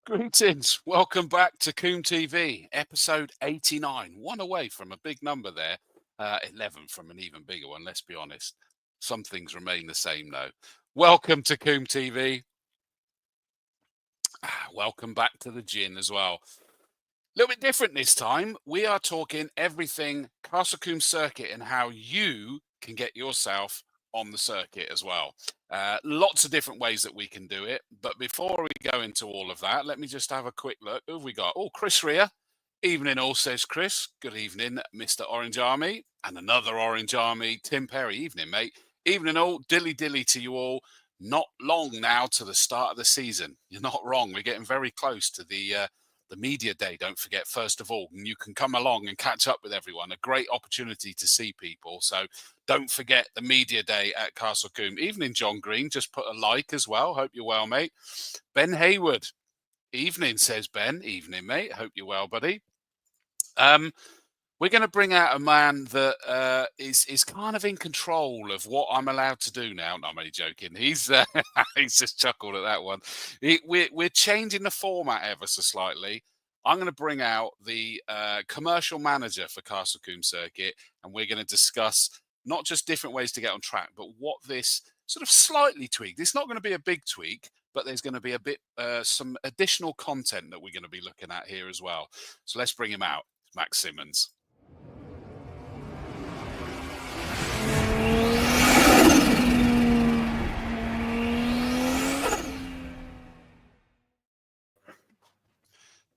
Greetings. Welcome back to Combe TV, episode 89. One away from a big number there. 11 from an even bigger one, let's be honest. Some things remain the same, though. Welcome to Combe TV. Welcome back to the gin as well. A little bit different this time. We are talking everything Castle Combe Circuit and how you can get yourself on the circuit as well. Lots of different ways that we can do it. But before we go into all of that, let me just have a quick look. Who have we got? Oh, Chris Rea. Evening all, says Chris. Good evening, Mr. Orange Army. And another Orange Army, Tim Perry. Evening, mate. Evening all. Dilly dilly to you all. Not long now to the start of the season. You're not wrong. We're getting very close to the media day, don't forget, first of all, and you can come along and catch up with everyone. A great opportunity to see people. So don't forget the media day at Castle Combe. Evening, John Green. Just put a like as well. Hope you're well, mate. Ben Hayward. Evening, says Ben. Evening, mate. Hope you're well, buddy. We're going to bring out a man that is kind of in control of what I'm allowed to do now. No, I'm only joking. He's just chuckled at that one. We're changing the format ever so slightly. I'm going to bring out the commercial manager for Castle Combe Circuit, and we're going to discuss not just different ways to get on track, but what this sort of slightly tweaked. It's not going to be a big tweak, but there's going to be a bit some additional content that we're going to be looking at here as well. So let's bring him out. Max Simmons.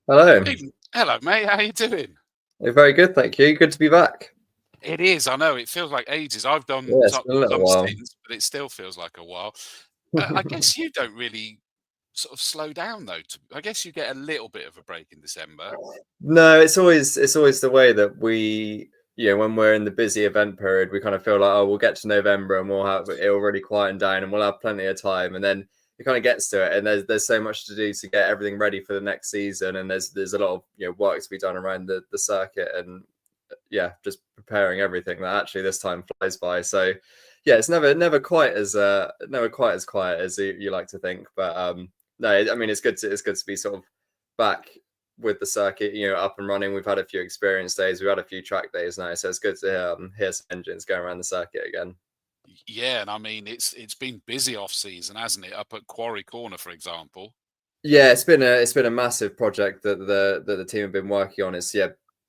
Hello. Hello, mate. How you doing? Very good, thank you. Good to be back. It is. I know. It feels like ages. I've done it's been a little while. stints, but it still feels like a while. I guess you don't really sort of slow down, though. I guess you get a little bit of a break in December. No, it's always the way that we, when we're in the busy event period, we kind of feel like, oh, we'll get to November and it'll really quieten down and we'll have plenty of time. And then it kind of gets to it, and there's so much to do to get everything ready for the next season, and there's a lot of work to be done around the circuit, and just preparing everything that actually this time flies by. So it's never quite as quiet as you like to think, but no, I mean it's good to be sort of back with the circuit, up and running. We've had a few experience days, we've had a few track days now, so it's good to hear some engines going around the circuit again. Yeah, and I mean it's been busy off season, hasn't it? Up at Quarry Corner, for example. Yeah, it's been a massive project that the team have been working on. It's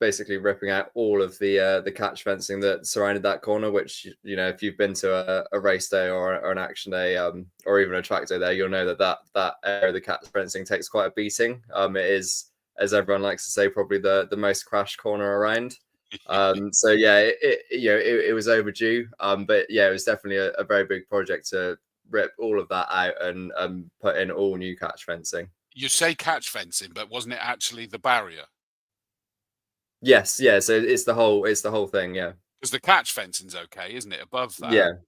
basically ripping out all of the catch fencing that surrounded that corner, which if you've been to a race day or an action day or even a track day there, you'll know that area of the catch fencing takes quite a beating. It is, as everyone likes to say, probably the most crashed corner around. So it was overdue, but it was definitely a very big project to rip all of that out and put in all new catch fencing. You say catch fencing, but wasn't it actually the barrier? Yes, so it's the whole thing, because the catch fencing's okay, isn't it, above that?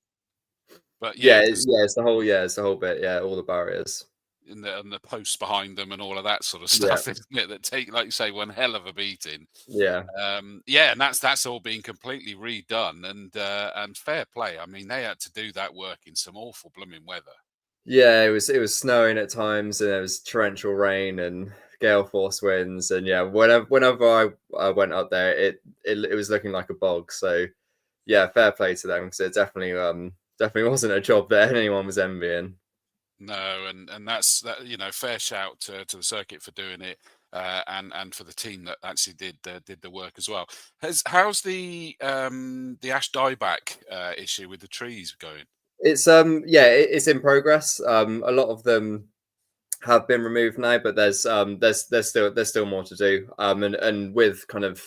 But it's the whole bit, all the barriers and the posts behind them and all of that sort of stuff, isn't it, that take, like you say, one hell of a beating. And that's all been completely redone, and fair play. I mean, they had to do that work in some awful blooming weather. It was snowing at times, and there was torrential rain and gale force winds, and whenever I went up there, it was looking like a bog. So fair play to them, because it definitely wasn't a job that anyone was envying. No, and that's that. Fair shout to the circuit for doing it, and for the team that actually did the work as well. How's the ash dieback issue with the trees going? It's it's in progress. A lot of them have been removed now, but there's still more to do. And with kind of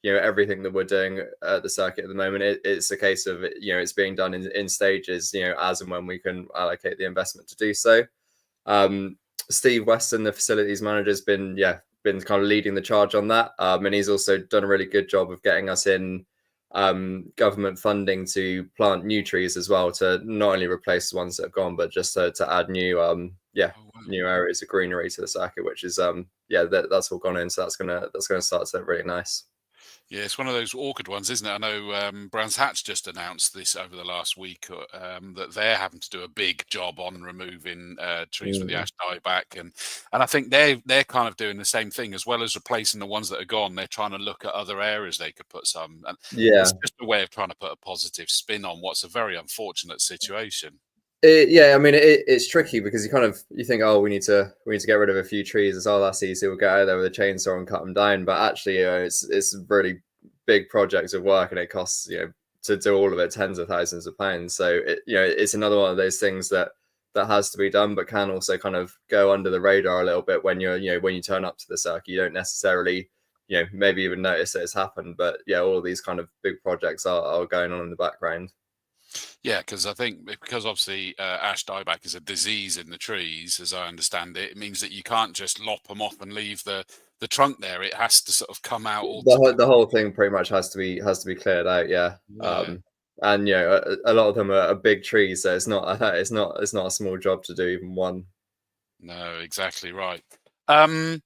everything that we're doing at the circuit at the moment, it's a case of it's being done in stages, as and when we can allocate the investment to do so. Steve Weston, the facilities manager, has been kind of leading the charge on that, and he's also done a really good job of getting us in government funding to plant new trees as well, to not only replace the ones that have gone, but just to add new new areas of greenery to the circuit, which is that's all gone in, so that's gonna start to look really nice. Yeah, it's one of those awkward ones, isn't it? I know Brands Hatch just announced this over the last week that they're having to do a big job on removing trees with the Mm. ash dieback, and I think they're kind of doing the same thing as well as replacing the ones that are gone. They're trying to look at other areas they could put some, and Yeah. it's just a way of trying to put a positive spin on what's a very unfortunate situation. Yeah, I mean it's tricky because you think, oh, we need to get rid of a few trees. It's all that's easy. We'll get out there with a chainsaw and cut them down. But actually, it's a really big project of work, and it costs to do all of it tens of thousands of pounds. So it's another one of those things that has to be done, but can also kind of go under the radar a little bit when when you turn up to the circuit. You don't necessarily maybe even notice that it's happened. But yeah, all of these kind of big projects are going on in the background. Yeah, because I think because obviously ash dieback is a disease in the trees, as I understand it, it means that you can't just lop them off and leave the trunk there. It has to sort of come out altogether. The whole thing pretty much has to be cleared out, yeah. Yeah, And a lot of them are big trees, so it's not a small job to do even one. no, exactly right. Um,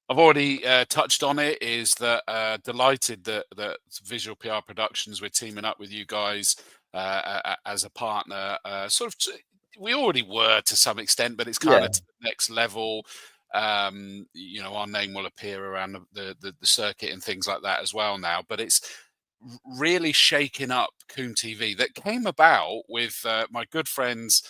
I've already touched on it. Is that delighted that Visual PR Productions, we're teaming up with you guys as a partner. We already were to some extent, but it's kind Yeah, of to the next level. Our name will appear around the circuit and things like that as well now. But it's really shaking up Combe TV that came about with my good friends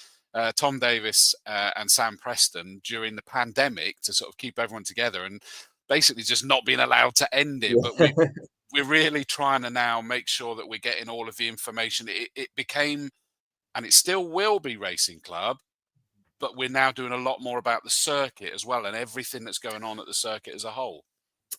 Tom Davis and Sam Preston during the pandemic to sort of keep everyone together and basically just not being allowed to end it. But yeah. we're really trying to now make sure that we're getting all of the information. It became, and it still will be, Racing Club, but we're now doing a lot more about the circuit as well and everything that's going on at the circuit as a whole.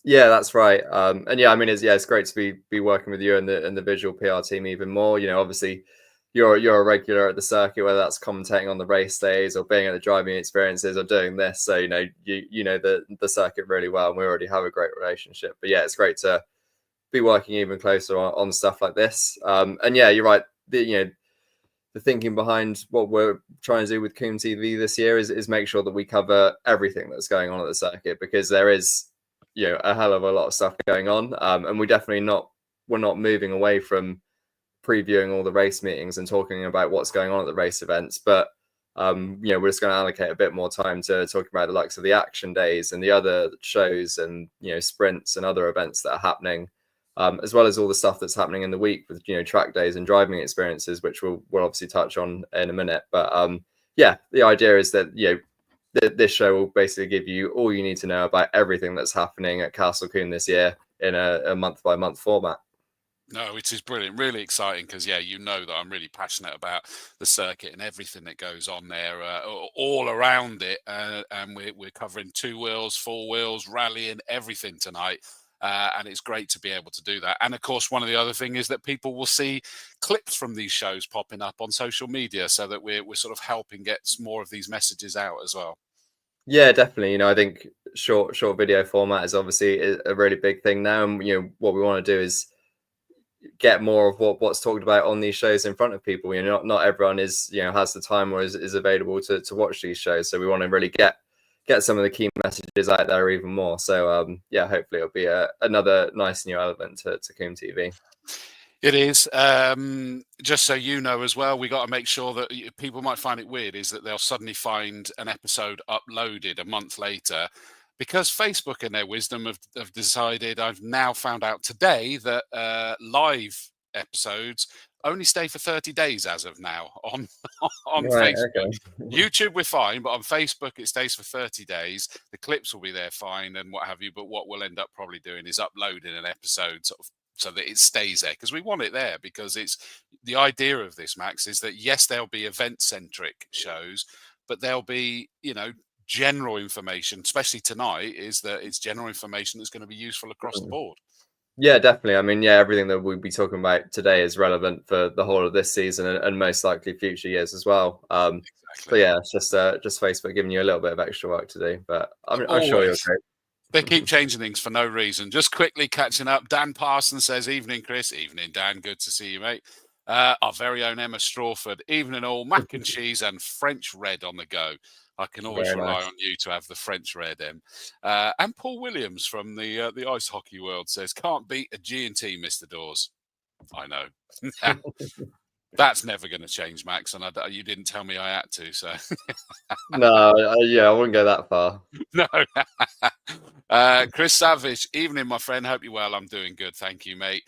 Yeah, that's right. And yeah, I mean, it's great to be working with you and the visual PR team even more. Obviously, you're a regular at the circuit, whether that's commentating on the race days or being at the driving experiences or doing this. So you know the circuit really well, and we already have a great relationship. But yeah, it's great to be working even closer on stuff like this. And yeah, you're right. The thinking behind what we're trying to do with Combe TV this year is make sure that we cover everything that's going on at the circuit, because there is a hell of a lot of stuff going on, and we're not moving away from previewing all the race meetings and talking about what's going on at the race events, but we're just going to allocate a bit more time to talking about the likes of the action days and the other shows and sprints and other events that are happening, as well as all the stuff that's happening in the week with track days and driving experiences, which we'll obviously touch on in a minute. But yeah, the idea is that this show will basically give you all you need to know about everything that's happening at Castle Combe this year in a month by month format. No, it is brilliant, really exciting because, yeah, that I'm really passionate about the circuit and everything that goes on there, all around it. And we're covering two wheels, four wheels, rallying, everything tonight. And it's great to be able to do that. And of course, one of the other things is that people will see clips from these shows popping up on social media so that we're sort of helping get more of these messages out as well. Yeah, definitely. I think short video format is obviously a really big thing now, and what we want to do is get more of what's talked about on these shows in front of people. Not everyone has the time or is available to watch these shows, so we want to really get some of the key messages out there even more. So yeah, hopefully it'll be another nice new element to Combe TV. It is. Just so you know as well, we got to make sure that people might find it weird is that they'll suddenly find an episode uploaded a month later because Facebook in their wisdom have decided, I've now found out today, that live episodes only stay for 30 days as of now on on Right. Facebook. Okay. YouTube, we're fine, but on Facebook, it stays for 30 days. The clips will be there fine and what have you. But what we'll end up probably doing is uploading an episode sort of so that it stays there because we want it there because it's the idea of this, Max, is that yes, there'll be event centric shows, but there'll be, general information, especially tonight, is that it's general information that's going to be useful across the board. Yeah, definitely. I mean, yeah, everything that we'll be talking about today is relevant for the whole of this season and most likely future years as well. So Exactly. yeah, it's just Facebook giving you a little bit of extra work to do, but I'm sure you're Always. great. They keep changing things for no reason. Just quickly catching up. Dan Parsons says, "Evening, Chris." Evening, Dan. Good to see you, mate. Our very own Emma Strawford. Evening all. Mac and cheese and French red on the go. I can always Very rely nice. on you to have the French red M. And Paul Williams from the ice hockey world says, "Can't beat a G&T, Mr. Dawes." I know. That's never going to change, Max, and you didn't tell me I had to, so No, yeah, I wouldn't go that far. no. Chris Savage, evening, my friend. Hope you're well. I'm doing good, thank you, mate.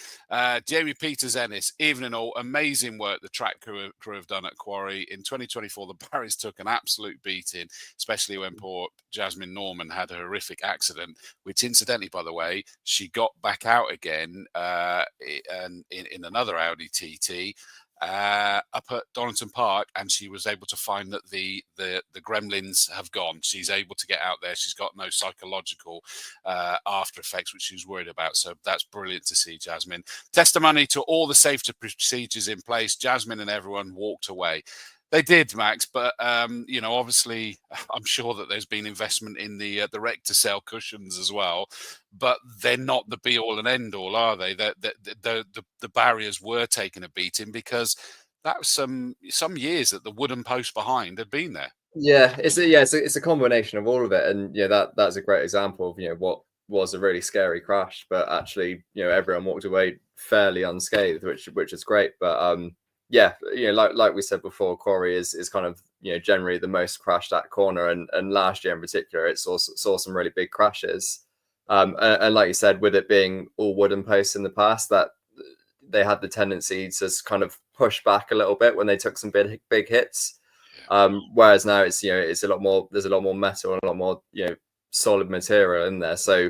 Jamie Peters Ennis, evening all. Amazing work the track crew have done at Quarry. In 2024, the Barrys took an absolute beating, especially when poor Jasmine Norman had a horrific accident, which incidentally, by the way, she got back out again in another Audi TT. Up at Donington Park, and she was able to find that the gremlins have gone. She's able to get out there. She's got no psychological after effects, which she was worried about. So that's brilliant to see, Jasmine. Testimony to all the safety procedures in place. Jasmine and everyone walked away. They did, Max, but obviously, I'm sure that there's been investment in the Recticel cushions as well, but they're not the be all and end all, are they? The barriers were taking a beating because that was some years that the wooden post behind had been there. Yeah, it's a combination of all of it, and that's a great example of what was a really scary crash, but actually everyone walked away fairly unscathed, which is great. But yeah, like we said before, Quarry is kind of generally the most crashed at corner, and last year in particular, it saw some really big crashes. And like you said, with it being all wooden posts in the past, that they had the tendency to kind of push back a little bit when they took some big hits. Whereas now it's it's a lot more. There's a lot more metal and a lot more solid material in there. So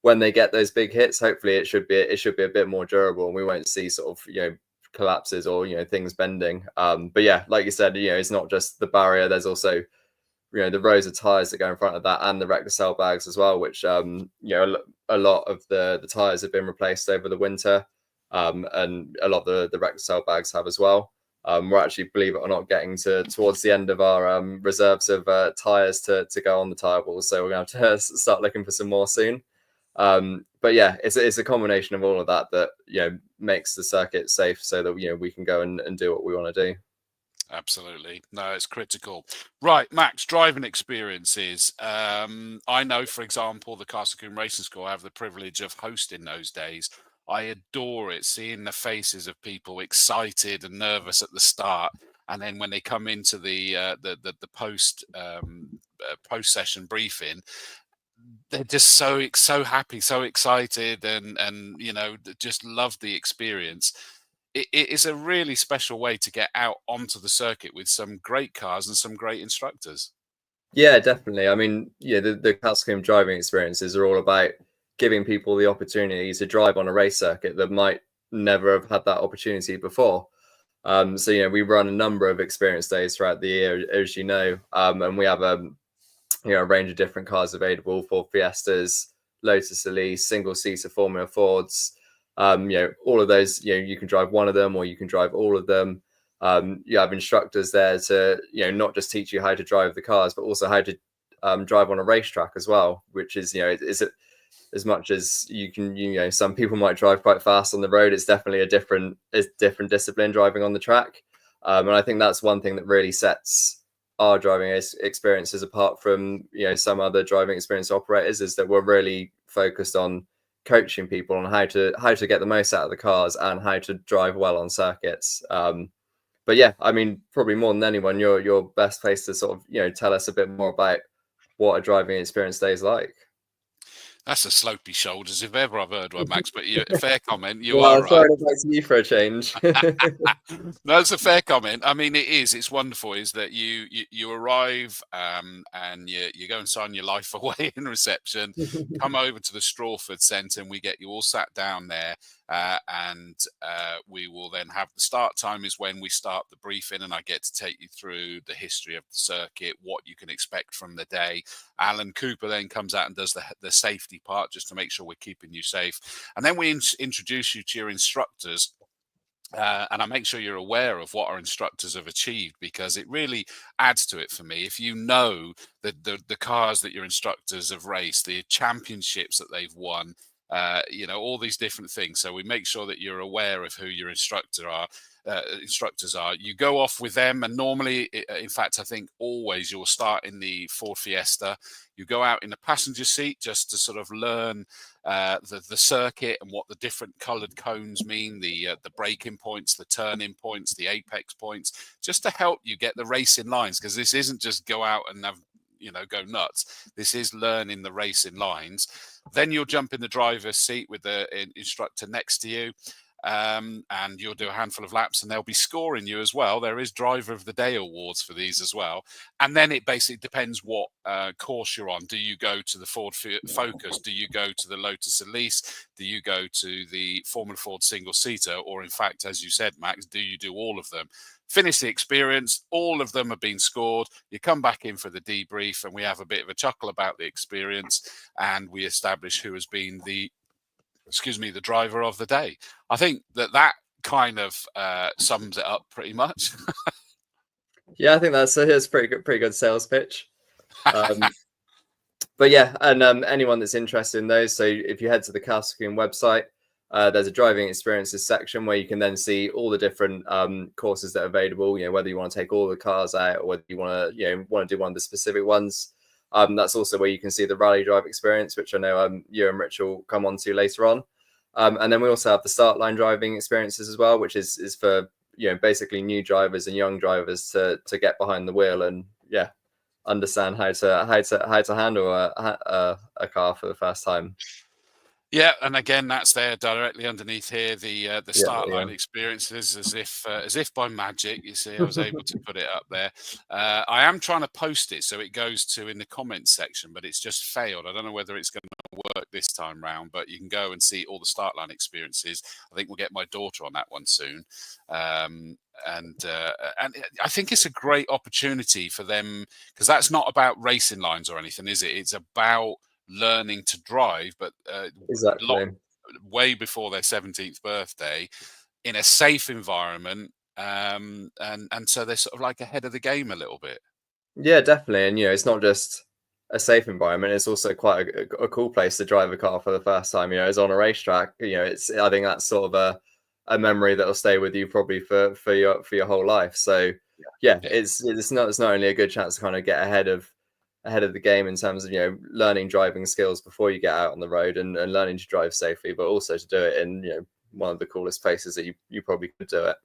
when they get those big hits, hopefully it should be a bit more durable, and we won't see sort of collapses or things bending. But yeah, like you said, it's not just the barrier. There's also the rows of tires that go in front of that, and the Recticel bags as well, which a lot of the tires have been replaced over the winter, and a lot of the Recticel bags have as well. We're actually, believe it or not, getting towards the end of our reserves of tires to go on the tire walls, so we're going to have to start looking for some more soon. But yeah, it's a combination of all of that makes the circuit safe, so that we can go and do what we want to do. Absolutely. No, it's critical. Right, Max, driving experiences. I know, for example, the Castle Combe Racing School, I have the privilege of hosting those days. I adore it, seeing the faces of people excited and nervous at the start, and then when they come into the post session briefing, they're just so happy, so excited, and just love the experience. It is a really special way to get out onto the circuit with some great cars and some great instructors. Yeah, definitely. I mean, the Castle Combe driving experiences are all about giving people the opportunity to drive on a race circuit that might never have had that opportunity before. So we run a number of experience days throughout the year, as you know, and we have a range of different cars available for Fiestas, Lotus Elise, single-seater Formula Fords. All of those, you can drive one of them or you can drive all of them. You have instructors there to, not just teach you how to drive the cars, but also how to drive on a racetrack as well, which is, as much as you can, some people might drive quite fast on the road. It's definitely a different discipline driving on the track. And I think that's one thing that really sets our driving experiences apart from some other driving experience operators, is that we're really focused on coaching people on how to get the most out of the cars and how to drive well on circuits. But yeah, I mean, probably more than anyone, you're best placed to sort of tell us a bit more about what a driving experience day is like. That's a slopey shoulders if ever I've heard one, Max. But fair comment. You Well, are I'm right. throwing it back to you for a change. No, it's a fair comment. I mean, it is. It's wonderful. Is that you arrive and you go and sign your life away in reception. Come over to the Strawford Centre and we get you all sat down there. And we will then have the start time is when we start the briefing, and I get to take you through the history of the circuit, what you can expect from the day. Alan Cooper then comes out and does the safety part just to make sure we're keeping you safe. And then we introduce you to your instructors. And I make sure you're aware of what our instructors have achieved, because it really adds to it for me. If you know the cars that your instructors have raced, the championships that they've won, all these different things. So we make sure that you're aware of who your instructor are. instructors are. You go off with them, and normally, in fact, I think always you'll start in the Ford Fiesta. You go out in the passenger seat just to sort of learn the circuit and what the different coloured cones mean, the braking points, the turning points, the apex points, just to help you get the racing lines, because this isn't just go out and have, go nuts. This is learning the racing lines. Then you'll jump in the driver's seat with the instructor next to you, and you'll do a handful of laps, and they'll be scoring you as well. There is Driver of the Day awards for these as well. And then it basically depends what course you're on. Do you go to the Ford Focus? Do you go to the Lotus Elise? Do you go to the Formula Ford single-seater? Or in fact, as you said, Max, do you do all of them? Finish the experience, all of them have been scored. You come back in for the debrief, and we have a bit of a chuckle about the experience, and we establish who has been the driver of the day. I think that kind of sums it up pretty much. Yeah, I think that's pretty good sales pitch. But yeah, and anyone that's interested in those, so if you head to the Castle Combe website, there's a driving experiences section where you can then see all the different courses that are available. Whether you want to take all the cars out, or whether you want to do one of the specific ones. That's also where you can see the rally drive experience, which I know you and Rich will come on to later on. And then we also have the start line driving experiences as well, which is for basically new drivers and young drivers to get behind the wheel and understand how to handle a car for the first time. Yeah, and again, that's there directly underneath here. The start line experiences, as if by magic. You see, I was able to put it up there. I am trying to post it so it goes to in the comments section, but it's just failed. I don't know whether it's going to work this time round, but you can go and see all the start line experiences. I think we'll get my daughter on that one soon. And I think it's a great opportunity for them, because that's not about racing lines or anything, is it? It's about learning to drive, but exactly way before their 17th birthday, in a safe environment, and so they're sort of like ahead of the game a little bit. Yeah, definitely. And it's not just a safe environment, it's also quite a cool place to drive a car for the first time. It's on a racetrack. I think that's sort of a memory that will stay with you probably for your whole life. So it's not only a good chance to kind of get ahead of the game in terms of learning driving skills before you get out on the road and learning to drive safely, but also to do it in one of the coolest places that you probably could do it.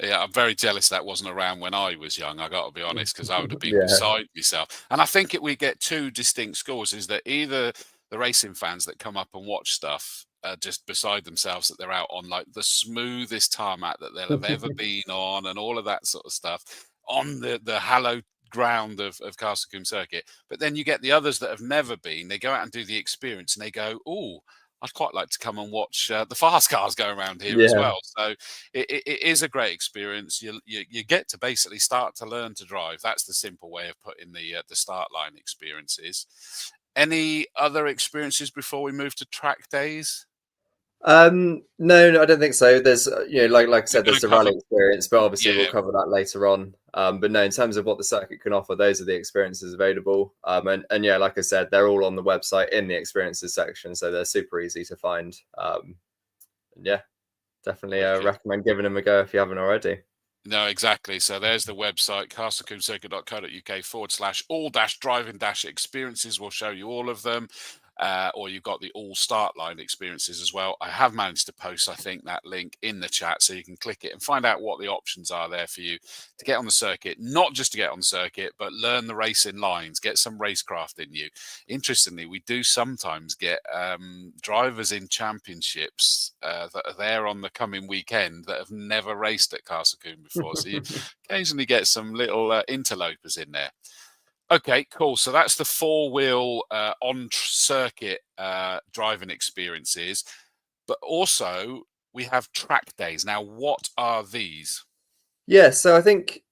Yeah, I'm very jealous that wasn't around when I was young. I got to be honest, because I would have been beside myself. And I think we get two distinct scores: is that either the racing fans that come up and watch stuff are just beside themselves, that they're out on like the smoothest tarmac that they'll have ever been on, and all of that sort of stuff on the hallowed ground of Castle Combe Circuit. But then you get the others that have never been. They go out and do the experience, and they go, "Oh, I'd quite like to come and watch the fast cars go around here as well." So it is a great experience. You get to basically start to learn to drive. That's the simple way of putting the start line experiences. Any other experiences before we move to track days? No, I don't think so. There's like I said, there's the rally experience, but obviously we'll cover that later on. But no, in terms of what the circuit can offer, those are the experiences available. And like I said, they're all on the website in the experiences section, so they're super easy to find. Definitely recommend giving them a go if you haven't already. No, exactly. So there's the website, castlecombecircuit.co.uk/all-driving-experiences will show you all of them. Or you've got the all start line experiences as well. I have managed to post, I think, that link in the chat, so you can click it and find out what the options are there for you to get on the circuit. Not just to get on the circuit, but learn the racing lines, get some racecraft in you. Interestingly, we do sometimes get drivers in championships that are there on the coming weekend that have never raced at Castle Combe before. So you occasionally get some little interlopers in there. Okay, cool. So that's the four-wheel on-circuit driving experiences. But also, we have track days. Now, what are these? Yeah, so I think,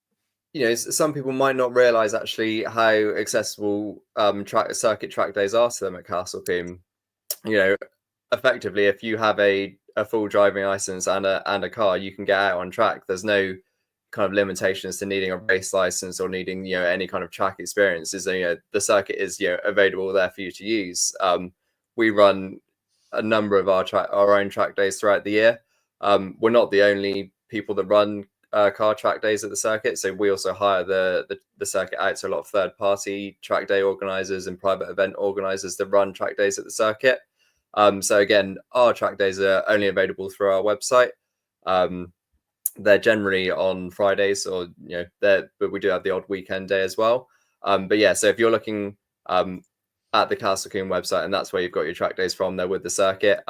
some people might not realise actually how accessible circuit track days are to them at Castle Combe. Effectively, if you have a full driving licence and a car, you can get out on track. There's no kind of limitations to needing a race license or needing any kind of track experiences. The circuit is available there for you to use. We run a number of our own track days throughout the year. We're not the only people that run car track days at the circuit. So we also hire the circuit out to a lot of third-party track day organisers and private event organisers that run track days at the circuit. So again, our track days are only available through our website. They're generally on Fridays, or but we do have the odd weekend day as well. But yeah, so if you're looking at the Castle Combe website, and that's where you've got your track days from, there with the circuit.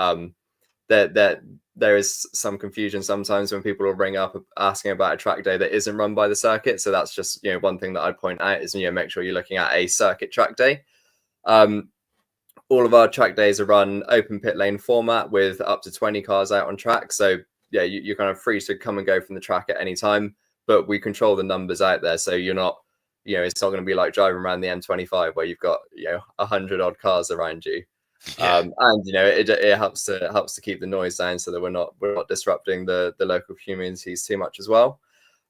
There is some confusion sometimes when people will ring up asking about a track day that isn't run by the circuit. So that's just one thing that I'd point out is make sure you're looking at a circuit track day. All of our track days are run open pit lane format with up to 20 cars out on track. So yeah, you're kind of free to come and go from the track at any time, but we control the numbers out there. So you're not, it's not going to be like driving around the M25 where you've got 100 odd cars around you. Yeah. And it helps to keep the noise down so that we're not disrupting the local communities too much as well.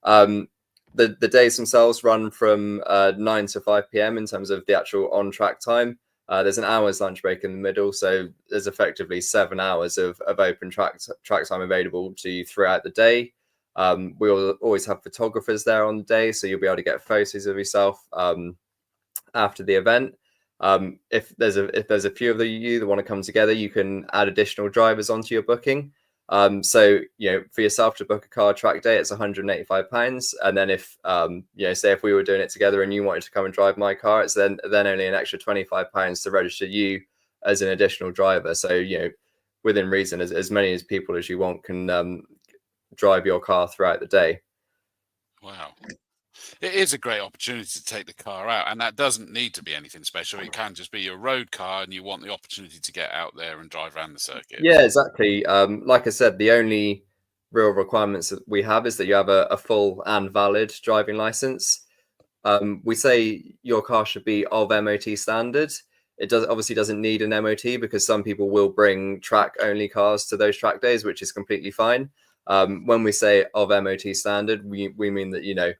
The days themselves run from 9 to 5 p.m. in terms of the actual on track time. There's an hour's lunch break in the middle, so there's effectively 7 hours of open track time available to you throughout the day. We'll always have photographers there on the day, so you'll be able to get photos of yourself after the event. If there's a few of you that want to come together, you can add additional drivers onto your booking. So for yourself to book a car track day, it's £185, and then if say if we were doing it together and you wanted to come and drive my car, it's then only an extra £25 to register you as an additional driver. So within reason, as many people as you want can drive your car throughout the day. Wow. It is a great opportunity to take the car out, and that doesn't need to be anything special. It can just be your road car, and you want the opportunity to get out there and drive around the circuit. Yeah, exactly. Like I said, the only real requirements that we have is that you have a full and valid driving license. We say your car should be of MOT standard. It obviously doesn't need an MOT because some people will bring track-only cars to those track days, which is completely fine. When we say of MOT standard, we mean that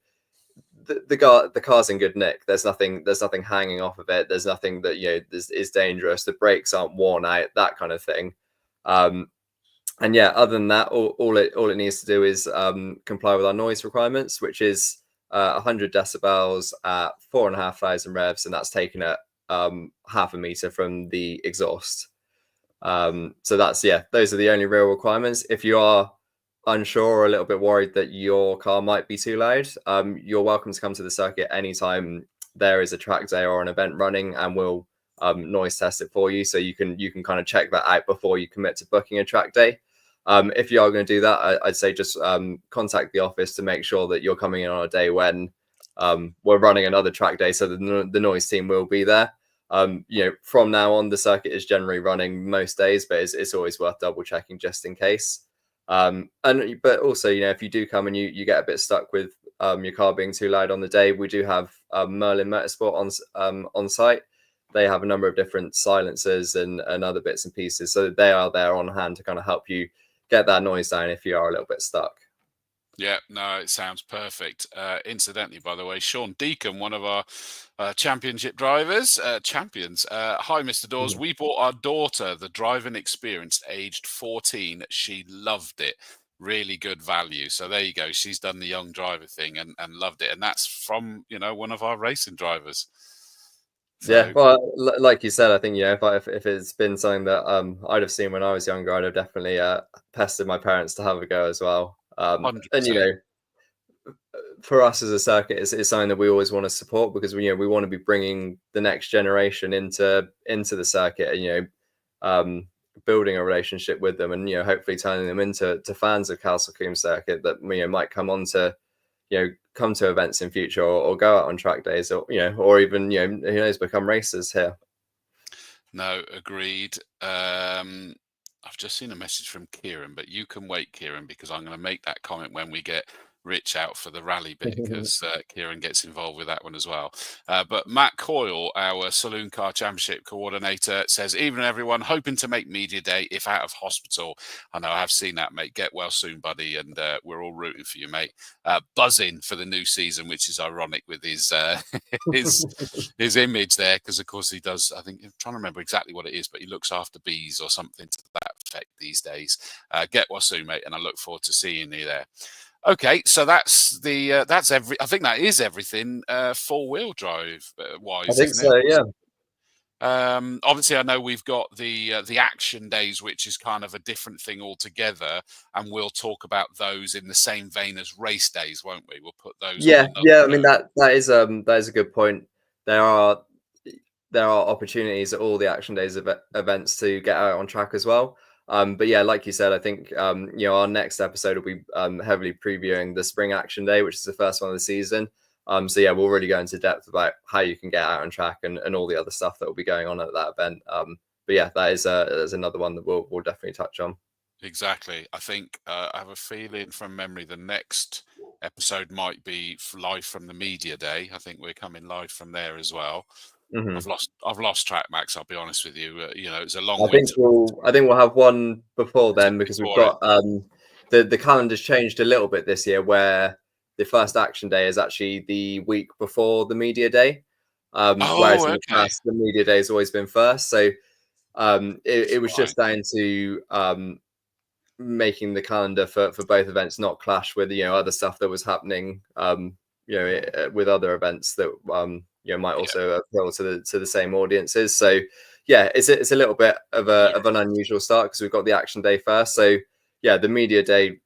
the car's in good nick. There's nothing hanging off of it. There's nothing that is dangerous. The brakes aren't worn out, that kind of thing. And yeah, other than that, all it needs to do is comply with our noise requirements, which is 100 decibels at 4,500 revs, and that's taken at half a meter from the exhaust. So those are the only real requirements. If you are unsure or a little bit worried that your car might be too loud, you're welcome to come to the circuit anytime there is a track day or an event running, and we'll noise test it for you, so you can kind of check that out before you commit to booking a track day. If you are going to do that, I'd say just contact the office to make sure that you're coming in on a day when we're running another track day, so the noise team will be there. From now on, the circuit is generally running most days, but it's always worth double checking just in case. But also, if you do come and you get a bit stuck with your car being too loud on the day, we do have Merlin Motorsport on site. They have a number of different silencers and other bits and pieces, so they are there on hand to kind of help you get that noise down if you are a little bit stuck. Yeah, no, it sounds perfect. Incidentally, by the way, Sean Deacon, one of our championship drivers, champions. Hi, Mr. Dawes. We bought our daughter the driving experience, aged 14. She loved it. Really good value. So there you go. She's done the young driver thing and loved it. And that's from, one of our racing drivers. So, yeah, well, like you said, I think if it's been something that I'd have seen when I was younger, I'd have definitely pestered my parents to have a go as well. 100%. And for us as a circuit, it's something that we always want to support, because we want to be bringing the next generation into the circuit, and building a relationship with them, and hopefully turning them into fans of Castle Combe Circuit that might come on to come to events in future, or go out on track days, or or even who knows, become racers here. No, agreed. I've just seen a message from Kieran, but you can wait, Kieran, because I'm going to make that comment when we get Rich out for the rally bit, because Kieran gets involved with that one as well. But Matt Coyle, our Saloon Car Championship coordinator, says, "Evening, everyone. Hoping to make media day if out of hospital." I know, I have seen that, mate. Get well soon, buddy, and we're all rooting for you, mate. Buzzing for the new season, which is ironic with his his image there, because of course he does. I think I'm trying to remember exactly what it is, but he looks after bees or something to that effect these days. Get well soon, mate, and I look forward to seeing you there. Okay, so that's I think that is everything 4-wheel drive I wise, think isn't it? so. Yeah. Obviously, I know we've got the action days, which is kind of a different thing altogether, and we'll talk about those in the same vein as race days, won't we? We'll put those on Yeah, another yeah. I mean show. that is a good point. There are opportunities at all the action days events to get out on track as well. But yeah, like you said, I think our next episode will be heavily previewing the spring action day, which is the first one of the season. So yeah, we'll really go into depth about how you can get out on track and all the other stuff that will be going on at that event. But yeah, there's another one that we'll definitely touch on. Exactly. I think I have a feeling from memory the next episode might be live from the media day. I think we're coming live from there as well. Mm-hmm. I've lost track, Max. I'll be honest with you. It's a long I think winter. we'll have one before Is it then because we've before it? got the calendar's changed a little bit this year where the first action day is actually the week before the media day. Whereas Oh, in the okay. past the media day has always been first. So it was Right. just down to making the calendar for both events not clash with other stuff that was happening with other events that might also appeal to the same audiences. So yeah, it's a little bit of an unusual start because we've got the action day first. So yeah, the media day,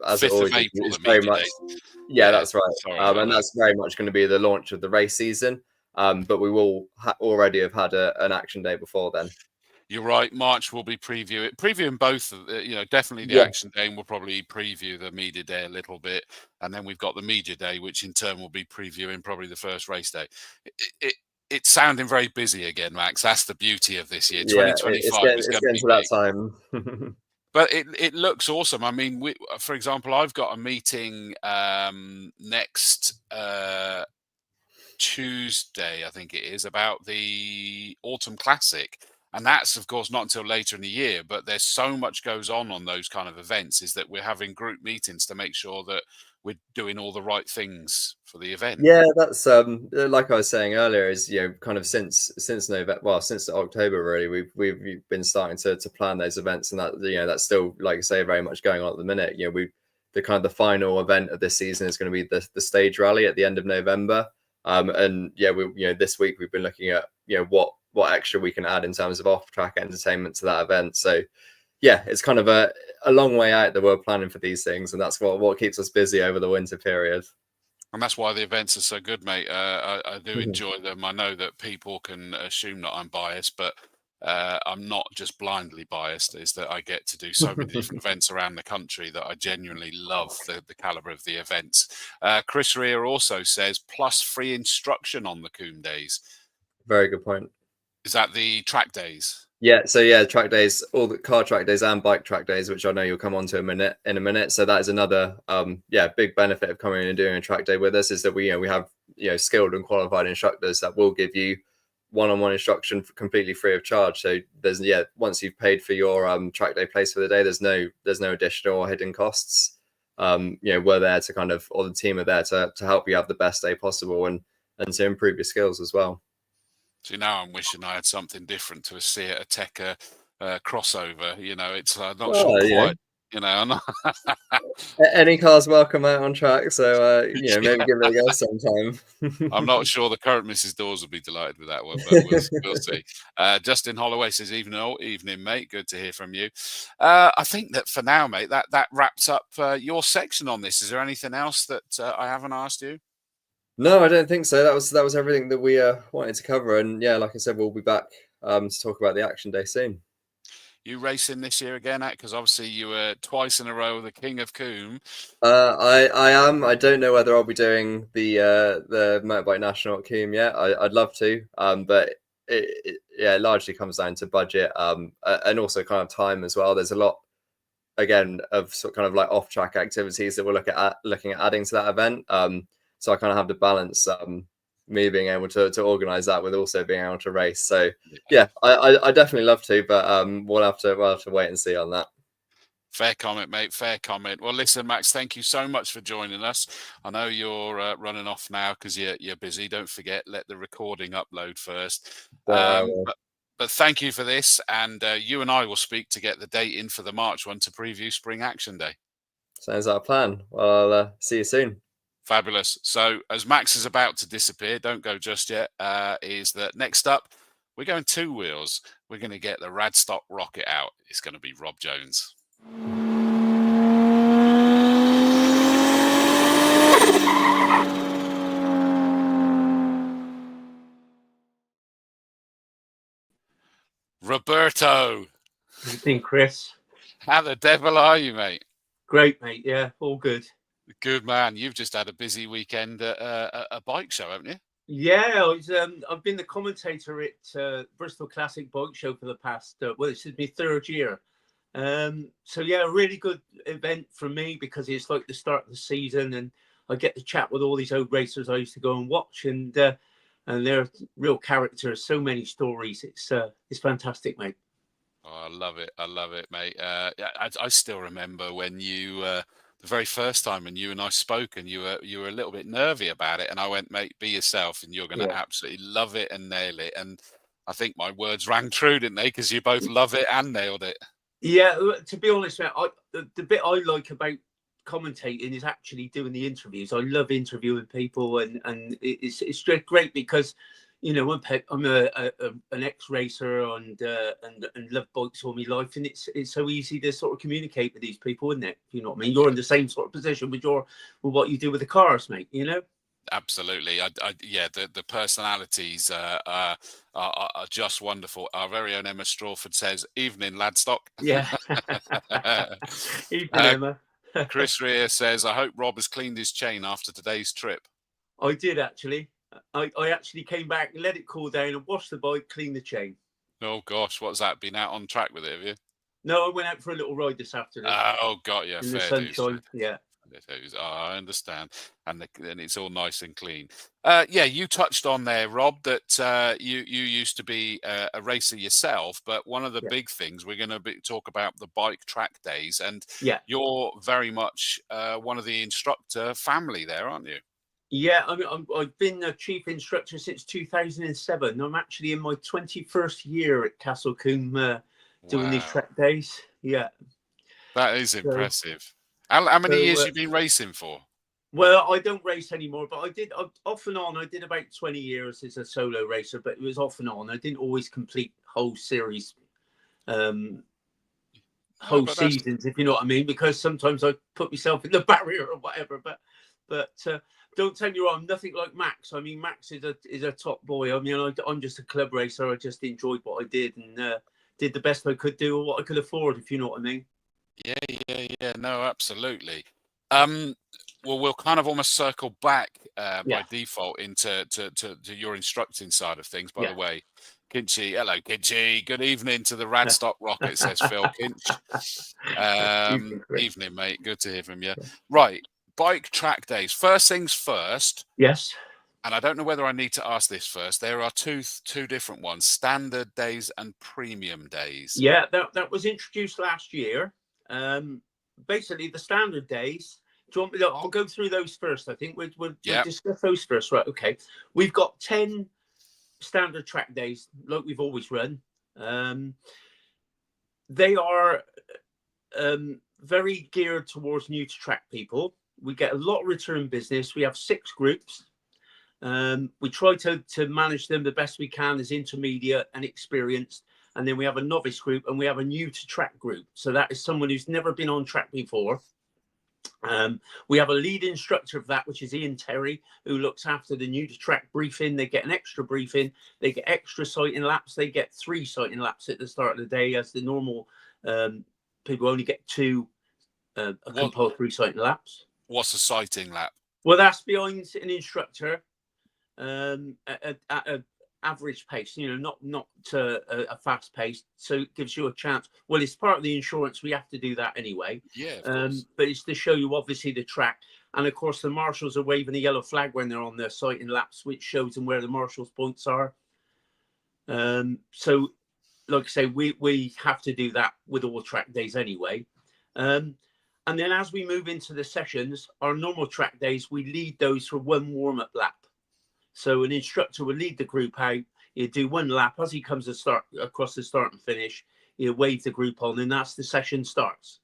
as it 5th of always April, is the very media much. day. Yeah, that's right. Sorry about And that. that's very much going to be the launch of the race season. But we will already have had an action day before then. You're right. March will be previewing both. Definitely the Yeah, action day, and we'll probably preview the media day a little bit, and then we've got the media day, which in turn will be previewing probably the first race day. It's sounding very busy again, Max. That's the beauty of this year. yeah, 2025 is it's going to getting be to that big. time. But it looks awesome. I mean, for example, I've got a meeting next Tuesday, I think it is, about the Autumn Classic. And that's, of course, not until later in the year. But there's so much goes on those kind of events, is that we're having group meetings to make sure that we're doing all the right things for the event. Yeah, that's like I was saying earlier, is kind of since November, well, since October really, we've been starting to plan those events, and that that's still, like I say, very much going on at the minute. The kind of the final event of this season is going to be the stage rally at the end of November. And yeah, this week we've been looking at what extra we can add in terms of off-track entertainment to that event. So yeah, it's kind of a long way out that we're planning for these things, and that's what keeps us busy over the winter period. And that's why the events are so good, mate. I do enjoy them. I know that people can assume that I'm biased, but I'm not just blindly biased. Is that I get to do so many different events around the country that I genuinely love the caliber of the events. Chris Rea also says plus free instruction on the Combe days. Very good point. Is that the track days? Yeah, so yeah, track days, all the car track days and bike track days, which I know you'll come on to in a minute. So that is another big benefit of coming in and doing a track day with us, is that we have skilled and qualified instructors that will give you one-on-one instruction completely free of charge. So there's once you've paid for your track day place for the day, there's no additional or hidden costs. We're there to kind of, or the team are there to help you have the best day possible and to improve your skills as well. See, now I'm wishing I had something different to see a Tekka crossover. It's not sure quite. I'm not. Any car's welcome out on track, so Yeah. maybe give it a go sometime. I'm not sure the current Mrs. Dawes will be delighted with that one, but we'll see. Justin Holloway says, evening, mate. Good to hear from you. I think that for now, mate, that wraps up your section on this. Is there anything else that I haven't asked you? No, I don't think so. That was everything that we wanted to cover, and yeah, like I said, we'll be back to talk about the action day soon. You racing this year again, because obviously you were twice in a row the King of Combe. I am. I don't know whether I'll be doing the Motorbike National at Combe yet. I'd love to, but it largely comes down to budget, and also kind of time as well. There's a lot, again, of sort of kind of like off-track activities that we're looking at adding to that event. So I kind of have to balance me being able to organize that with also being able to race. So yeah, I definitely love to, but we'll have to wait and see on that. Fair comment, mate. Fair comment. Well, listen, Max, thank you so much for joining us. I know you're running off now because you're busy. Don't forget, let the recording upload first. But But thank you for this, and you and I will speak to get the date in for the March one to preview Spring Action Day. Sounds like a plan. Well, I'll see you soon. Fabulous. So as Max is about to disappear, don't go just yet, is that next up, we're going two wheels. We're going to get the Radstock rocket out. It's going to be Rob Jones. Roberto. Good evening, Chris. How the devil are you, mate? Great, mate. Yeah, all good. Good man. You've just had a busy weekend at a bike show, haven't you? Yeah, I've been the commentator at Bristol Classic Bike Show for the past, this is my third year. So yeah, a really good event for me because it's like the start of the season and I get to chat with all these old racers I used to go and watch and they're real characters, so many stories. It's fantastic, mate. Oh, I love it, mate. I still remember when you the very first time when you and I spoke, and you were a little bit nervy about it, and I went, mate, be yourself, and you're going to absolutely love it and nail it. And I think my words rang true, didn't they? Because you both love it and nailed it. Yeah, to be honest, mate, the bit I like about commentating is actually doing the interviews. I love interviewing people, and it's just great because, you know, I'm an ex-racer and love bikes all my life, and it's so easy to sort of communicate with these people, isn't it? You know what I mean? You're in the same sort of position with what you do with the cars, mate. You know. Absolutely. Yeah, the personalities are just wonderful. Our very own Emma Strawford says, "Evening, Ladstock." Yeah. Evening, Emma. Chris Rear says, "I hope Rob has cleaned his chain after today's trip." I did actually. I actually came back, let it cool down, and washed the bike, cleaned the chain. Oh gosh, what's that? Been out on track with it, have you? No, I went out for a little ride this afternoon. Oh, got you. In the sunshine, yeah. Oh, I understand, and it's all nice and clean. Yeah, you touched on there, Rob, that you used to be a racer yourself, but one of the big things we're going to talk about the bike track days, and you're very much one of the instructor family there, aren't you? Yeah, I mean, I've been a chief instructor since 2007. I'm actually in my 21st year at Castle Combe doing these track days. Yeah, that is impressive. How many years you been racing for? Well, I don't race anymore, but I did off and on. I did about 20 years as a solo racer, but it was off and on. I didn't always complete whole series, whole seasons, if you know what I mean, because sometimes I put myself in the barrier or whatever. But don't tell me wrong, I'm nothing like Max. I mean, Max is a top boy. I mean, I'm just a club racer. I just enjoyed what I did and did the best I could do or what I could afford, if you know what I mean. Yeah. No, absolutely. Well, we'll kind of almost circle back by default into to your instructing side of things. By the way, Kinchy, hello, Kinchy. Good evening to the Radstock Rocket, says Phil Kinch. Evening, mate. Good to hear from you. Right, bike track days. First things first. Yes. And I don't know whether I need to ask this first. There are two different ones: standard days and premium days. Yeah, that was introduced last year. Basically, the standard days. Do you want me to? I'll go through those first. I think we'll discuss those first. Right? Okay. We've got 10 standard track days, like we've always run. They are very geared towards new to track people. We get a lot of return business. We have 6 groups. We try to manage them the best we can as intermediate and experienced. And then we have a novice group and we have a new to track group. So that is someone who's never been on track before. We have a lead instructor of that, which is Ian Terry, who looks after the new to track briefing. They get an extra briefing. They get extra sighting laps. They get 3 sighting laps at the start of the day, as the normal people only get 2 compulsory sighting laps. What's a sighting lap? Well, that's behind an instructor at an average pace, you know, not a fast pace. So it gives you a chance. Well, it's part of the insurance. We have to do that anyway. Yeah, of course. But it's to show you, obviously, the track. And, of course, the marshals are waving a yellow flag when they're on their sighting laps, which shows them where the marshals' points are. So, like I say, we have to do that with all track days anyway. And then as we move into the sessions, our normal track days, we lead those for 1 warm-up lap. So an instructor will lead the group out. You do one lap as he comes across the start and finish. You wave the group on, and that's the session starts.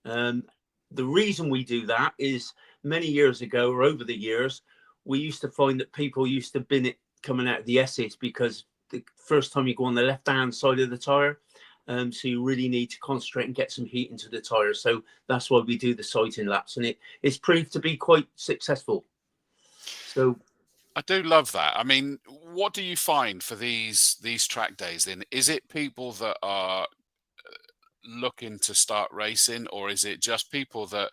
The reason we do that is many years ago, or over the years, we used to find that people used to bin it coming out of the S's, because the first time you go on the left-hand side of the tyre, so you really need to concentrate and get some heat into the tyre. So that's why we do the sighting laps, and it's proved to be quite successful. So I do love that. I mean, what do you find for these track days then? Is it people that are looking to start racing, or is it just people that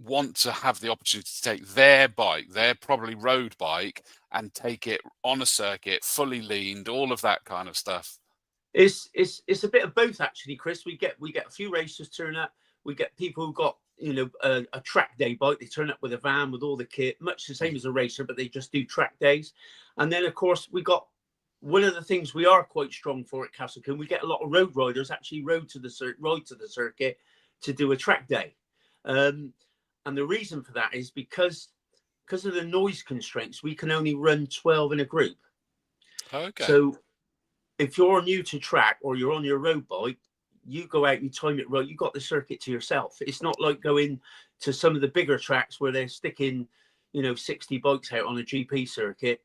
want to have the opportunity to take their bike, their probably road bike, and take it on a circuit, fully leaned, all of that kind of stuff? It's a bit of both, actually, Chris. We get a few racers turn up. We get people who got, you know, a track day bike. They turn up with a van with all the kit, much the same as a racer, but they just do track days. And then, of course, we got one of the things we are quite strong for at Castle Combe. We get a lot of road riders actually ride to the circuit to do a track day. And the reason for that is because of the noise constraints. We can only run 12 in a group. Okay. So if you're new to track or you're on your road bike, you go out, you time it right, you got the circuit to yourself. It's not like going to some of the bigger tracks where they're sticking, you know, 60 bikes out on a GP circuit.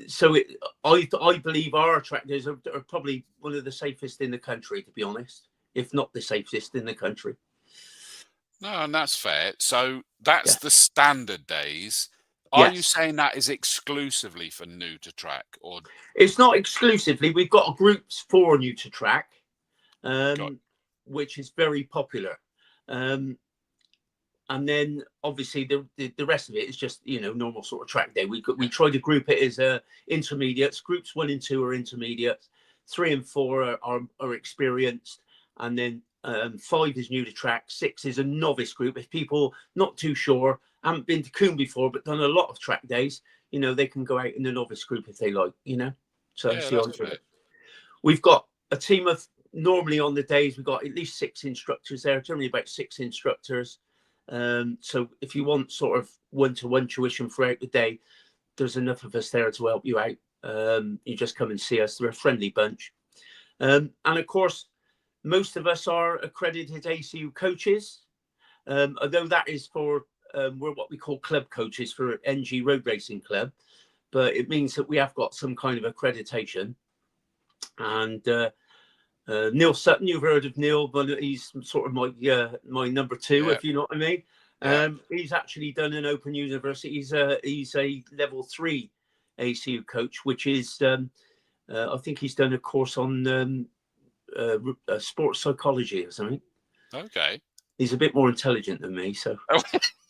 So I believe our track days are probably one of the safest in the country, to be honest, if not the safest in the country. No, and that's fair. So that's the standard days. Are you Yes. saying that is exclusively for new to track, or It's not exclusively. We've got groups for new to track, which is very popular. And then obviously the rest of it is just, you know, normal sort of track day. We try to group it as intermediates. Groups 1 and 2 are intermediates. 3 and 4 are experienced, and then 5 is new to track. 6 is a novice group. If people not too sure, haven't been to Combe before, but done a lot of track days, you know, they can go out in the novice group if they like, you know. So yeah, that's fair. We've got a team of, normally on the days, we've got at least 6 instructors there, generally about 6 instructors. So if you want sort of one-to-one tuition throughout the day, there's enough of us there to help you out. You just come and see us. They're a friendly bunch. And of course, most of us are accredited ACU coaches, although that is for, we're what we call club coaches for NG Road Racing Club, but it means that we have got some kind of accreditation. And Neil Sutton, you've heard of Neil, but he's sort of my number 2, if you know what I mean. He's actually done an Open University. He's a level 3 ACU coach, which is I think he's done a course on sports psychology or something. Okay. He's a bit more intelligent than me, so.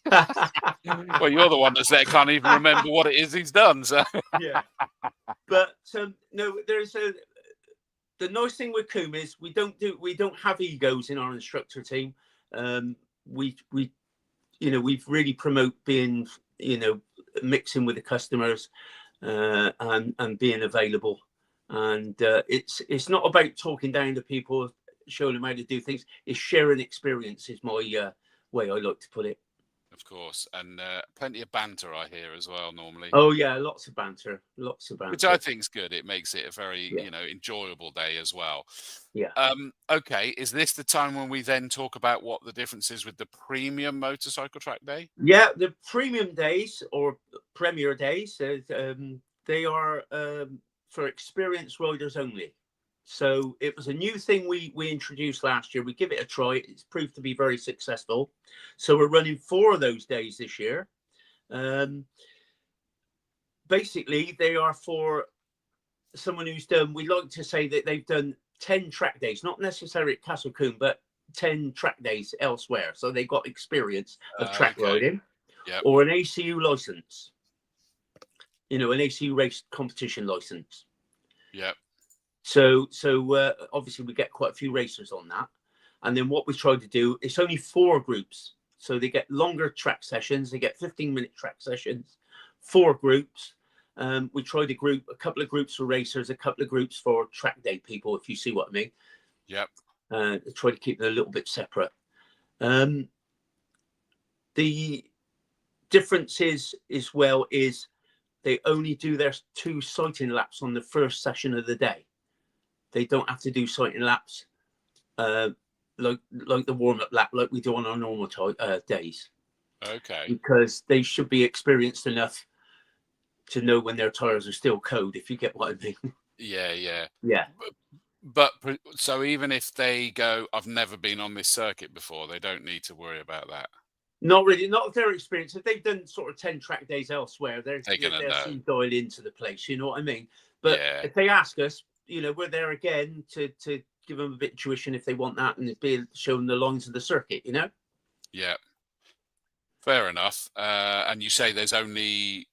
Well, you're the one that's there, can't even remember what it is he's done. So Yeah, but no, there's the nice thing with Combe is we don't have egos in our instructor team. We you know, we've really promote being, you know, mixing with the customers and being available. And it's not about talking down to people, showing them how to do things. It's sharing experience is my way I like to put it. of course, and plenty of banter I hear as well normally. Oh yeah, lots of banter, Which I think is good. It makes it a very you know, enjoyable day as well. Yeah. Okay, is this the time when we then talk about what the difference is with the premium motorcycle track day? Yeah, the premium days or premier days, they are for experienced riders only. So it was a new thing we introduced last year. We give it a try. It's proved to be very successful. So we're running 4 of those days this year. Basically, they are for someone who's done, we like to say that they've done 10 track days, not necessarily at Castle Combe, but 10 track days elsewhere. So they got experience of track riding or an ACU license, you know, an ACU race competition license. Yeah. So obviously we get quite a few racers on that. And then what we try to do, it's only 4 groups. So they get longer track sessions. They get 15-minute track sessions, 4 groups. We try to group a couple of groups for racers, a couple of groups for track day people, if you see what I mean. Yep. Try to keep it a little bit separate. The difference is they only do their 2 sighting laps on the first session of the day. They don't have to do sighting laps like the warm-up lap like we do on our normal days. Okay. Because they should be experienced enough to know when their tyres are still cold, if you get what I mean. Yeah. Yeah. But so even if they go, I've never been on this circuit before, they don't need to worry about that. Not really, not if they're experienced. If they've done sort of 10 track days elsewhere, they're know. soon dialed into the place, you know what I mean? But if they ask us, we're there again to give them a bit of tuition if they want that, and be showing the lines of the circuit, Yeah. Fair enough. And you say there's only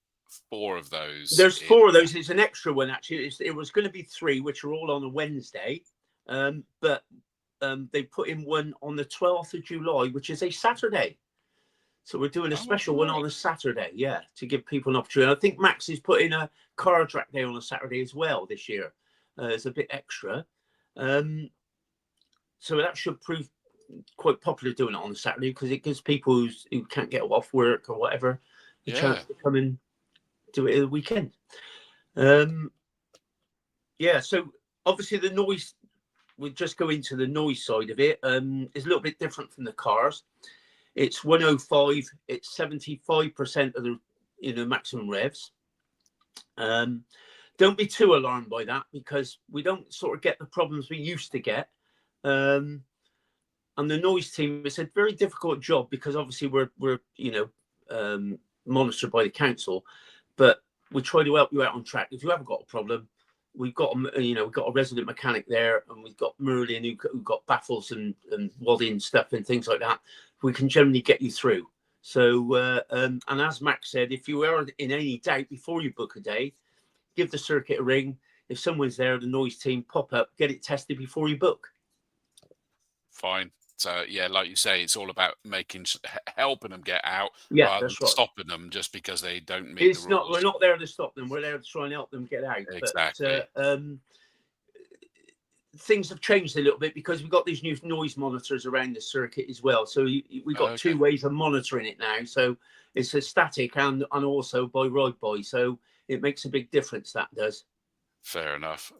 4 of those. There's 4 of those. It's an extra one, actually. It was going to be 3, which are all on a Wednesday. But they put in one on the 12th of July, which is a Saturday. So we're doing a special one on a Saturday, to give people an opportunity. I think Max is putting a car track day on a Saturday as well this year. It's a bit extra. So that should prove quite popular doing it on a Saturday, because it gives people who can't get off work or whatever a chance to come and do it at the weekend. So obviously the noise, we'll just go into the noise side of it. It's a little bit different from the cars. It's 105, it's 75% of the maximum revs. Don't be too alarmed by that, because we don't sort of get the problems we used to get. And the noise team, it's a very difficult job, because obviously we're monitored by the council, but we try to help you out on track. If you haven't got a problem, we've got a resident mechanic there, and we've got Merlin who got baffles and wadding stuff and things like that. We can generally get you through. So, and as Max said, if you are in any doubt before you book a day, give the circuit a ring. If someone's there, the noise team, pop up, get it tested before you book. Fine. So like you say, it's all about helping them get out, rather than stopping them just because they don't meet it's the rules. We're not there to stop them. We're there to try and help them get out. Exactly. But, things have changed a little bit, because we've got these new noise monitors around the circuit as well. So we've got 2 ways of monitoring it now. So it's a static and also by ride-by. So it makes a big difference, that does. Fair enough.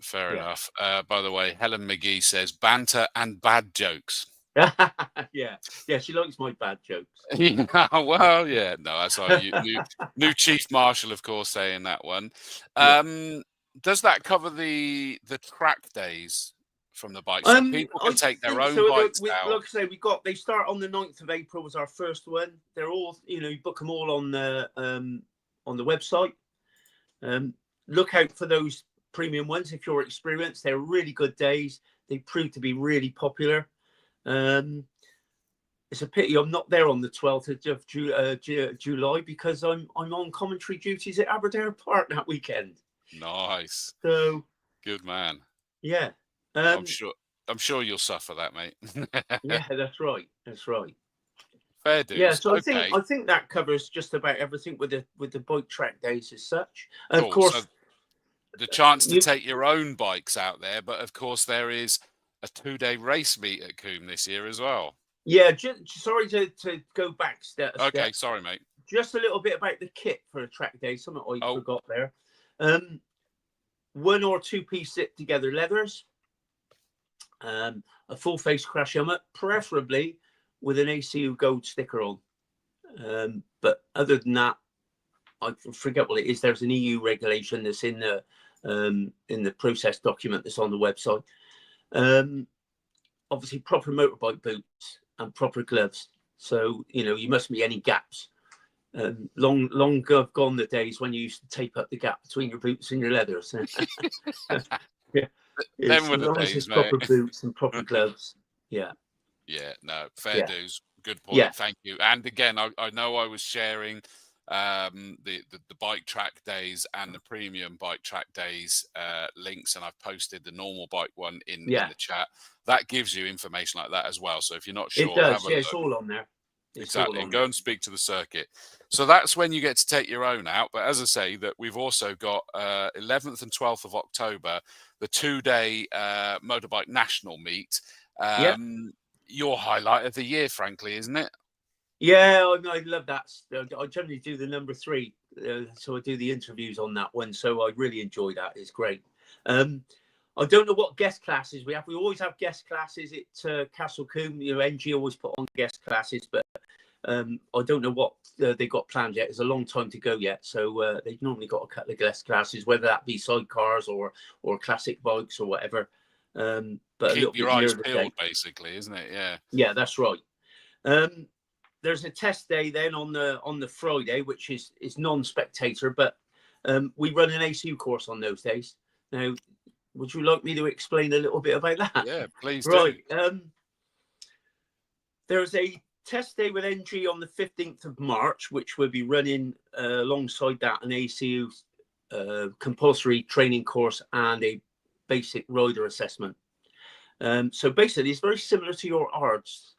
By the way, Helen McGee says banter and bad jokes. Yeah, she likes my bad jokes. Well, no, that's our new chief marshal, of course, saying that one. Does that cover the track days from the bikes? So people can take their own bikes out. Like I say, they start on the 9th of April was our first one. They're all, you book them all on the website. Look out for those premium ones if you're experienced. They're really good days. They prove to be really popular. It's a pity I'm not there on the 12th of July, because I'm on commentary duties at Aberdare Park that weekend. Nice. So good man. Yeah. I'm sure you'll suffer that, mate. Yeah, that's right. Fair dues. Yeah, so I think that covers just about everything with the bike track days as such. Of course, so the chance to take your own bikes out there, but of course there is a 2-day race meet at Combe this year as well. Yeah, sorry to go back step. Okay, sorry, mate. Just a little bit about the kit for a track day. Something I forgot there. 1 or 2 piece sit together leathers, a full face crash helmet, preferably with an ACU gold sticker on. But other than that, I forget what it is. There's an EU regulation that's in the process document that's on the website. Obviously, proper motorbike boots and proper gloves. So you mustn't be any gaps. Long have gone the days when you used to tape up the gap between your boots and your leathers. Yeah, them were the days, mate. Proper boots and proper gloves. Yeah. Yeah, no, fair dues. Good point. Yeah. Thank you. And again, I know I was sharing the bike track days and the premium bike track days links, and I've posted the normal bike one in the chat. That gives you information like that as well. So if you're not sure, it does. Yeah, it's all on there. Exactly, and go and speak to the circuit. So that's when you get to take your own out. But as I say, that we've also got 11th and 12th of October, the 2-day motorbike national meet. Your highlight of the year, frankly, isn't it? Yeah, I love that. I generally do the number 3, so I do the interviews on that one. So I really enjoy that. It's great. I don't know what guest classes we have. We always have guest classes at Castle Combe. You know, NG always put on guest classes, but I don't know what they got planned yet. It's a long time to go yet, so they've normally got a couple of guest classes, whether that be sidecars or classic bikes or whatever. But Keep your eyes peeled, basically, isn't it? Yeah. Yeah, that's right. There's a test day then on the Friday, which is non-spectator, but we run an ACU course on those days. Now, would you like me to explain a little bit about that? Yeah, please right. do. There's a test day with NG on the 15th of March, which will be running alongside that an ACU compulsory training course and a basic rider assessment. So basically, it's very similar to your ARDS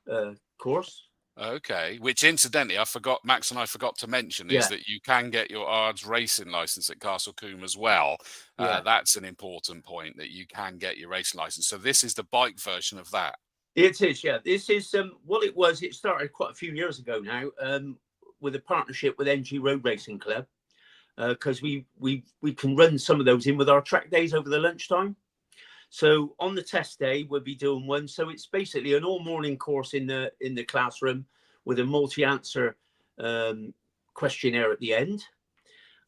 course. Okay, which incidentally, Max and I forgot to mention is that you can get your ARDS racing license at Castle Combe as well. That's an important point, that you can get your racing license. So this is the bike version of that. It is, yeah. This is what it was. It started quite a few years ago now with a partnership with NG Road Racing Club, because we can run some of those in with our track days over the lunchtime. So on the test day, we'll be doing one. So it's basically an all-morning course in the classroom with a multi-answer questionnaire at the end.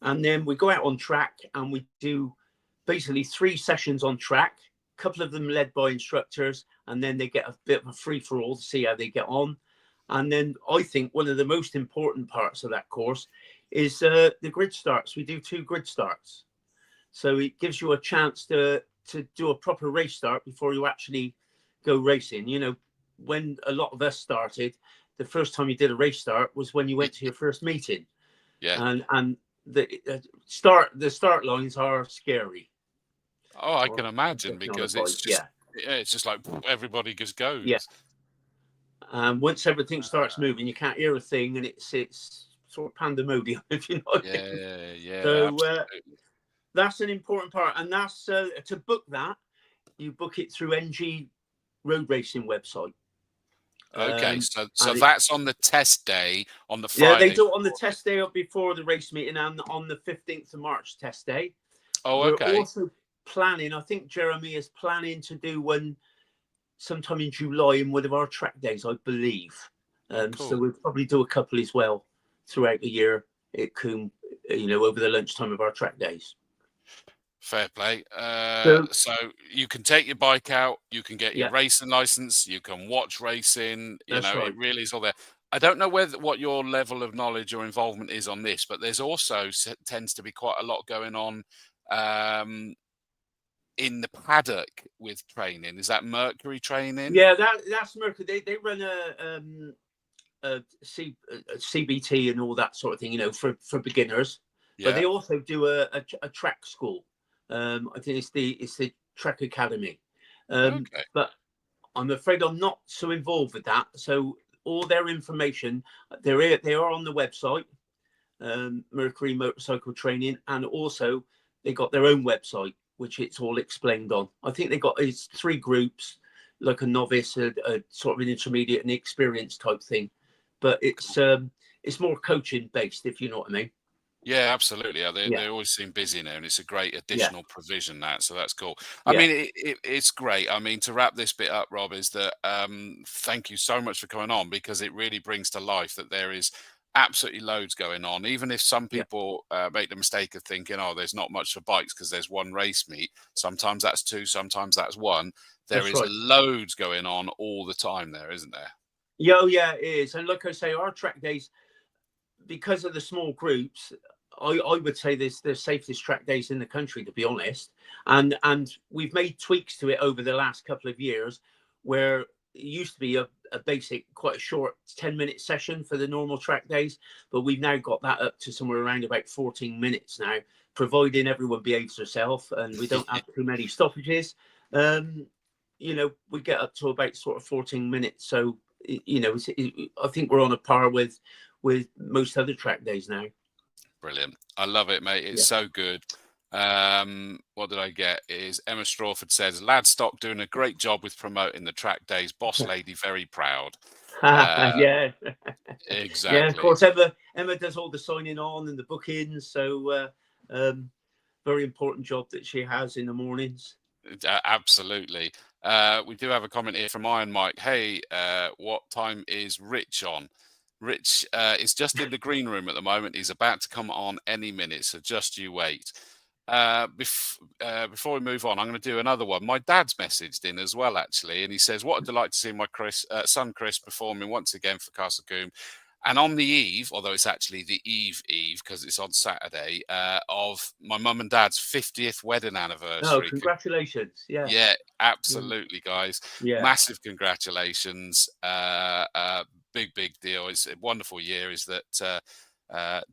And then we go out on track and we do basically 3 sessions on track, a couple of them led by instructors, and then they get a bit of a free-for-all to see how they get on. And then I think one of the most important parts of that course is the grid starts. We do 2 grid starts. So it gives you a chance to do a proper race start before you actually go racing. You know, when a lot of us started, the first time you did a race start was when you went to your first meeting. Yeah. And the start lines are scary. Oh, I can imagine, because it's just it's just like everybody just goes. Yeah. Once everything starts moving, you can't hear a thing, and it's sort of pandemonium, if you know what I mean. Yeah. So that's an important part, and that's to book that. You book it through NG Road Racing website. Okay, so that's on the test day on the Friday. Yeah, they do it on the test day before the race meeting, and on the 15th of March test day. Oh, okay. We're also planning, I think Jeremy is planning to do one sometime in July in one of our track days, I believe. Cool. So we'll probably do a couple as well throughout the year. It can, over the lunchtime of our track days. Fair play. So you can take your bike out, you can get your racing license, you can watch racing. Right. It really is all there. I don't know what your level of knowledge or involvement is on this, but there's also tends to be quite a lot going on in the paddock with training. Is that Mercury training? Yeah, that's Mercury. They run a CBT and all that sort of thing, for beginners. Yeah. But they also do a track school. I think it's the Track Academy. Okay. But I'm afraid I'm not so involved with that. So all their information, they are on the website, Mercury Motorcycle Training, and also they got their own website, which it's all explained on. I think it's 3 groups, like a novice, a sort of an intermediate, and experienced type thing. But it's more coaching based, if you know what I mean. Yeah, absolutely. They always seem busy now, and it's a great additional provision, so that's cool. I mean, it's great. I mean, to wrap this bit up, Rob, is that thank you so much for coming on, because it really brings to life that there is absolutely loads going on. Even if some people make the mistake of thinking, oh, there's not much for bikes because there's one race meet. Sometimes that's 2, sometimes that's 1. There is loads going on all the time there, isn't there? Yeah, it is. And like I say, our track days, because of the small groups, I would say there's the safest track days in the country, to be honest. And we've made tweaks to it over the last couple of years, where it used to be a basic, quite a short 10-minute session for the normal track days, but we've now got that up to somewhere around about 14 minutes now, providing everyone behaves herself and we don't have too many stoppages. We get up to about sort of 14 minutes. So, I think we're on a par with most other track days now. Brilliant. I love it, mate. It's so good. What did I get? Is Emma Strawford says, Ladstock doing a great job with promoting the track days. Boss lady, very proud. Yeah. Exactly. Yeah, of course, Emma does all the signing on and the bookings. So very important job that she has in the mornings. Absolutely. We do have a comment here from Iron Mike. Hey, what time is Rich on? Rich is just in the green room at the moment. He's about to come on any minute, so just you wait. Before we move on, I'm going to do another one. My dad's messaged in as well, actually, and he says, what a delight to see my son Chris performing once again for Castle Combe. And on the eve, although it's actually the eve because it's on Saturday, of my mum and dad's 50th wedding anniversary. Oh, congratulations. Yeah. Yeah, absolutely, guys. Yeah. Massive congratulations. Big deal. It's a wonderful year. Is that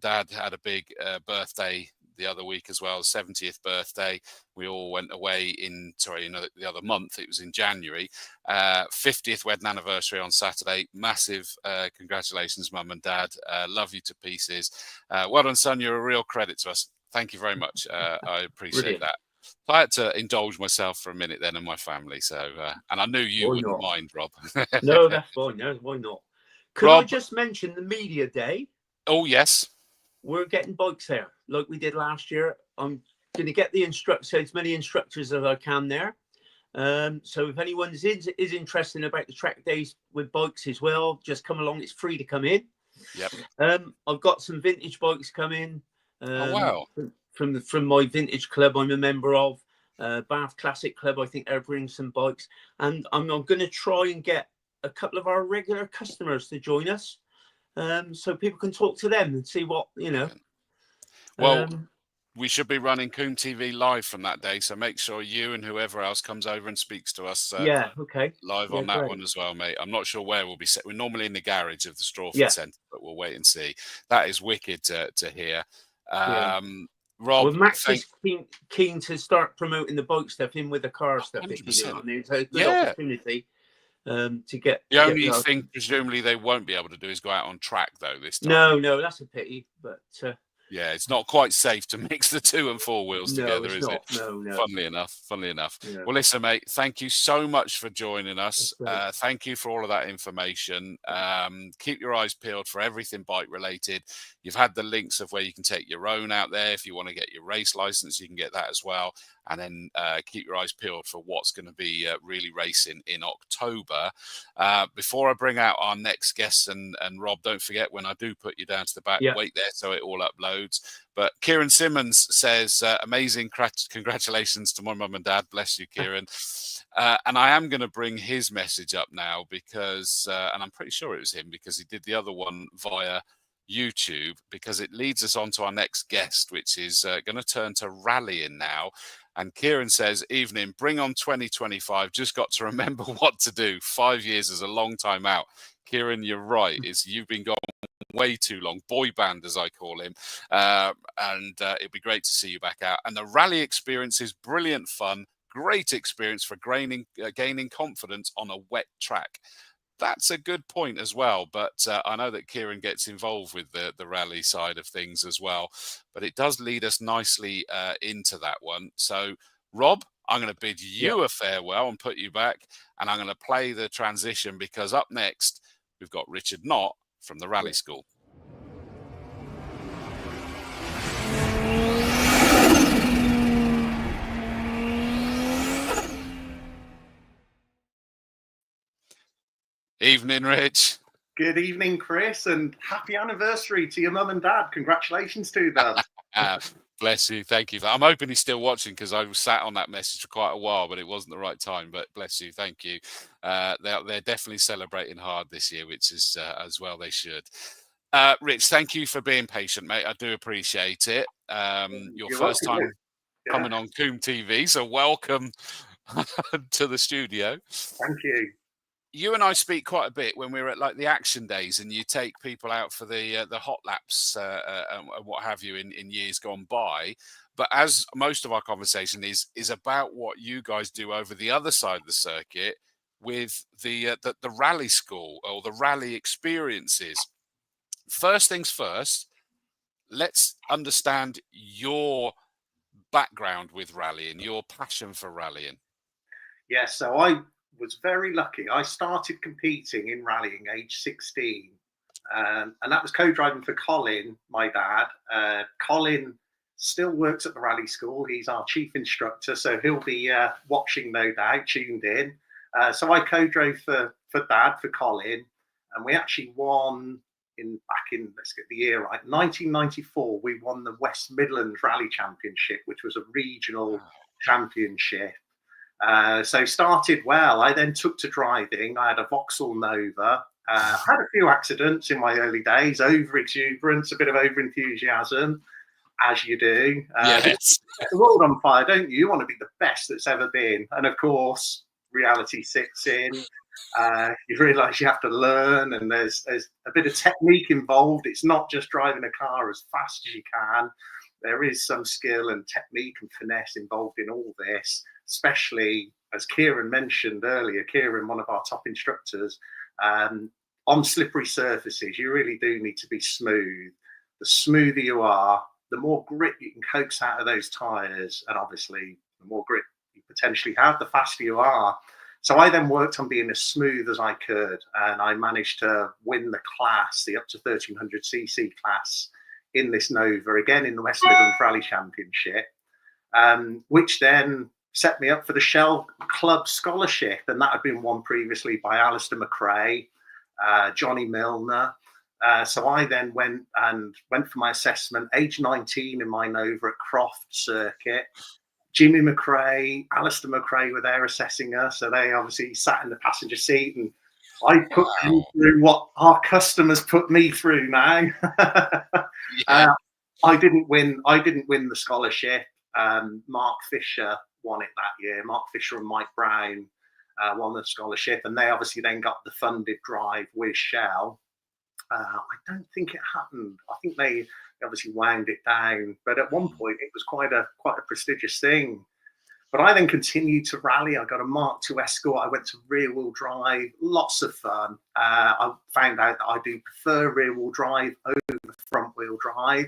Dad had a big birthday the other week as well, 70th birthday. We all went away the other month. It was in January. 50th wedding anniversary on Saturday. Massive congratulations, Mum and Dad. Love you to pieces. Well done, son. You're a real credit to us. Thank you very much. I appreciate that. So I had to indulge myself for a minute then and my family. So, and I knew you wouldn't mind, Rob. No, that's fine. No, why not? Could Rob, I just mention the media day? Oh, yes. We're getting bikes there like we did last year. I'm going to get as many instructors as I can there. So if anyone is interested about the track days with bikes as well, just come along. It's free to come in. Yep. I've got some vintage bikes coming. Oh, wow. From my vintage club I'm a member of, Bath Classic Club. I think they're bringing some bikes, and I'm going to try and get a couple of our regular customers to join us, so people can talk to them and see what Well, we should be running Combe TV live from that day, so make sure you and whoever else comes over and speaks to us live on that one as well, mate. I'm not sure where we'll be set. We're normally in the garage of the Strawford Centre, but we'll wait and see. That is wicked to hear. Rob, well, Max is keen to start promoting the bike stuff in with the car stuff. 100%. If you know what I mean. It's a good opportunity to get. The only thing, presumably, they won't be able to do is go out on track, though, this time. No, that's a pity. But yeah, it's not quite safe to mix the 2 and 4 wheels together, is it? No. Funnily enough. Yeah. Well, listen, mate, thank you so much for joining us. Thank you for all of that information. Keep your eyes peeled for everything bike related. You've had the links of where you can take your own out there. If you want to get your race license, you can get that as well. And then keep your eyes peeled for what's going to be really racing in October. Before I bring out our next guests, and Rob, don't forget, when I do put you down to the back, wait there so it all uploads. But Kieran Simmons says, amazing congratulations to my mum and dad. Bless you, Kieran. And I am going to bring his message up now because, and I'm pretty sure it was him because he did the other one via YouTube, because it leads us on to our next guest, which is going to turn to rallying now. And Kieran says, evening, bring on 2025. Just got to remember what to do. 5 years is a long time out. Kieran, you're right. You've been gone way too long. Boy band, as I call him. And it'd be great to see you back out. And the rally experience is brilliant fun. Great experience for gaining confidence on a wet track. That's a good point as well. But I know that Kieran gets involved with the rally side of things as well. But it does lead us nicely into that one. So, Rob, I'm going to bid you a farewell and put you back. And I'm going to play the transition because up next, we've got Richard Knott from the Rally School. Evening, Rich. Good evening, Chris, and happy anniversary to your mum and dad. Congratulations to them. Bless you. Thank you. I'm hoping he's still watching because I was sat on that message for quite a while, but it wasn't the right time. But bless you. Thank you. They're definitely celebrating hard this year, which is as well they should. Rich, thank you for being patient, mate. I do appreciate it. Your first time coming on Combe TV, so welcome to the studio. Thank you. You and I speak quite a bit when we're at like the action days, and you take people out for the hot laps and what have you in years gone by. But as most of our conversation is about what you guys do over the other side of the circuit with the rally school or the rally experiences. First things first, let's understand your background with rallying, your passion for rallying? Yeah, so I was very lucky. I started competing in rallying age 16. And that was co-driving for Colin, my dad. Colin still works at the rally school. He's our chief instructor, so he'll be watching, no doubt, tuned in. So I co-drove for Dad, for Colin, and we actually won back in, let's get the year right, 1994. We won the West Midlands Rally Championship, which was a regional championship. So started well. I then took to driving. I had a Vauxhall Nova. I had a few accidents in my early days, over exuberance, a bit of over enthusiasm, as you do. Yes. The world on fire, don't you? You want to be the best that's ever been. And of course, reality sits in. You realise you have to learn, and there's a bit of technique involved. It's not just driving a car as fast as you can. There is some skill and technique and finesse involved in all this, especially, as Kieran mentioned earlier, Kieran, one of our top instructors, on slippery surfaces, you really do need to be smooth. The smoother you are, the more grip you can coax out of those tyres, and obviously the more grip you potentially have, the faster you are. So I then worked on being as smooth as I could, and I managed to win the class, the up to 1300cc class, in this Nova, again in the West Midlands Rally Championship, which then set me up for the Shell Club Scholarship, and that had been won previously by Alistair McRae, Johnny Milner. So I then went for my assessment, age 19, in my Nova at Croft Circuit. Jimmy McRae, Alistair McRae were there assessing us, so they obviously sat in the passenger seat, and I put them through what our customers put me through now. Yeah. I didn't win the scholarship. Mark Fisher won it that year. Mark Fisher and Mike Brown won the scholarship, and they obviously then got the funded drive with Shell. I don't think it happened. I think they obviously wound it down, but at one point it was quite a prestigious thing. But I then continued to rally. I got a Mark II Escort. I went to rear wheel drive, lots of fun. I found out that I do prefer rear wheel drive over front wheel drive.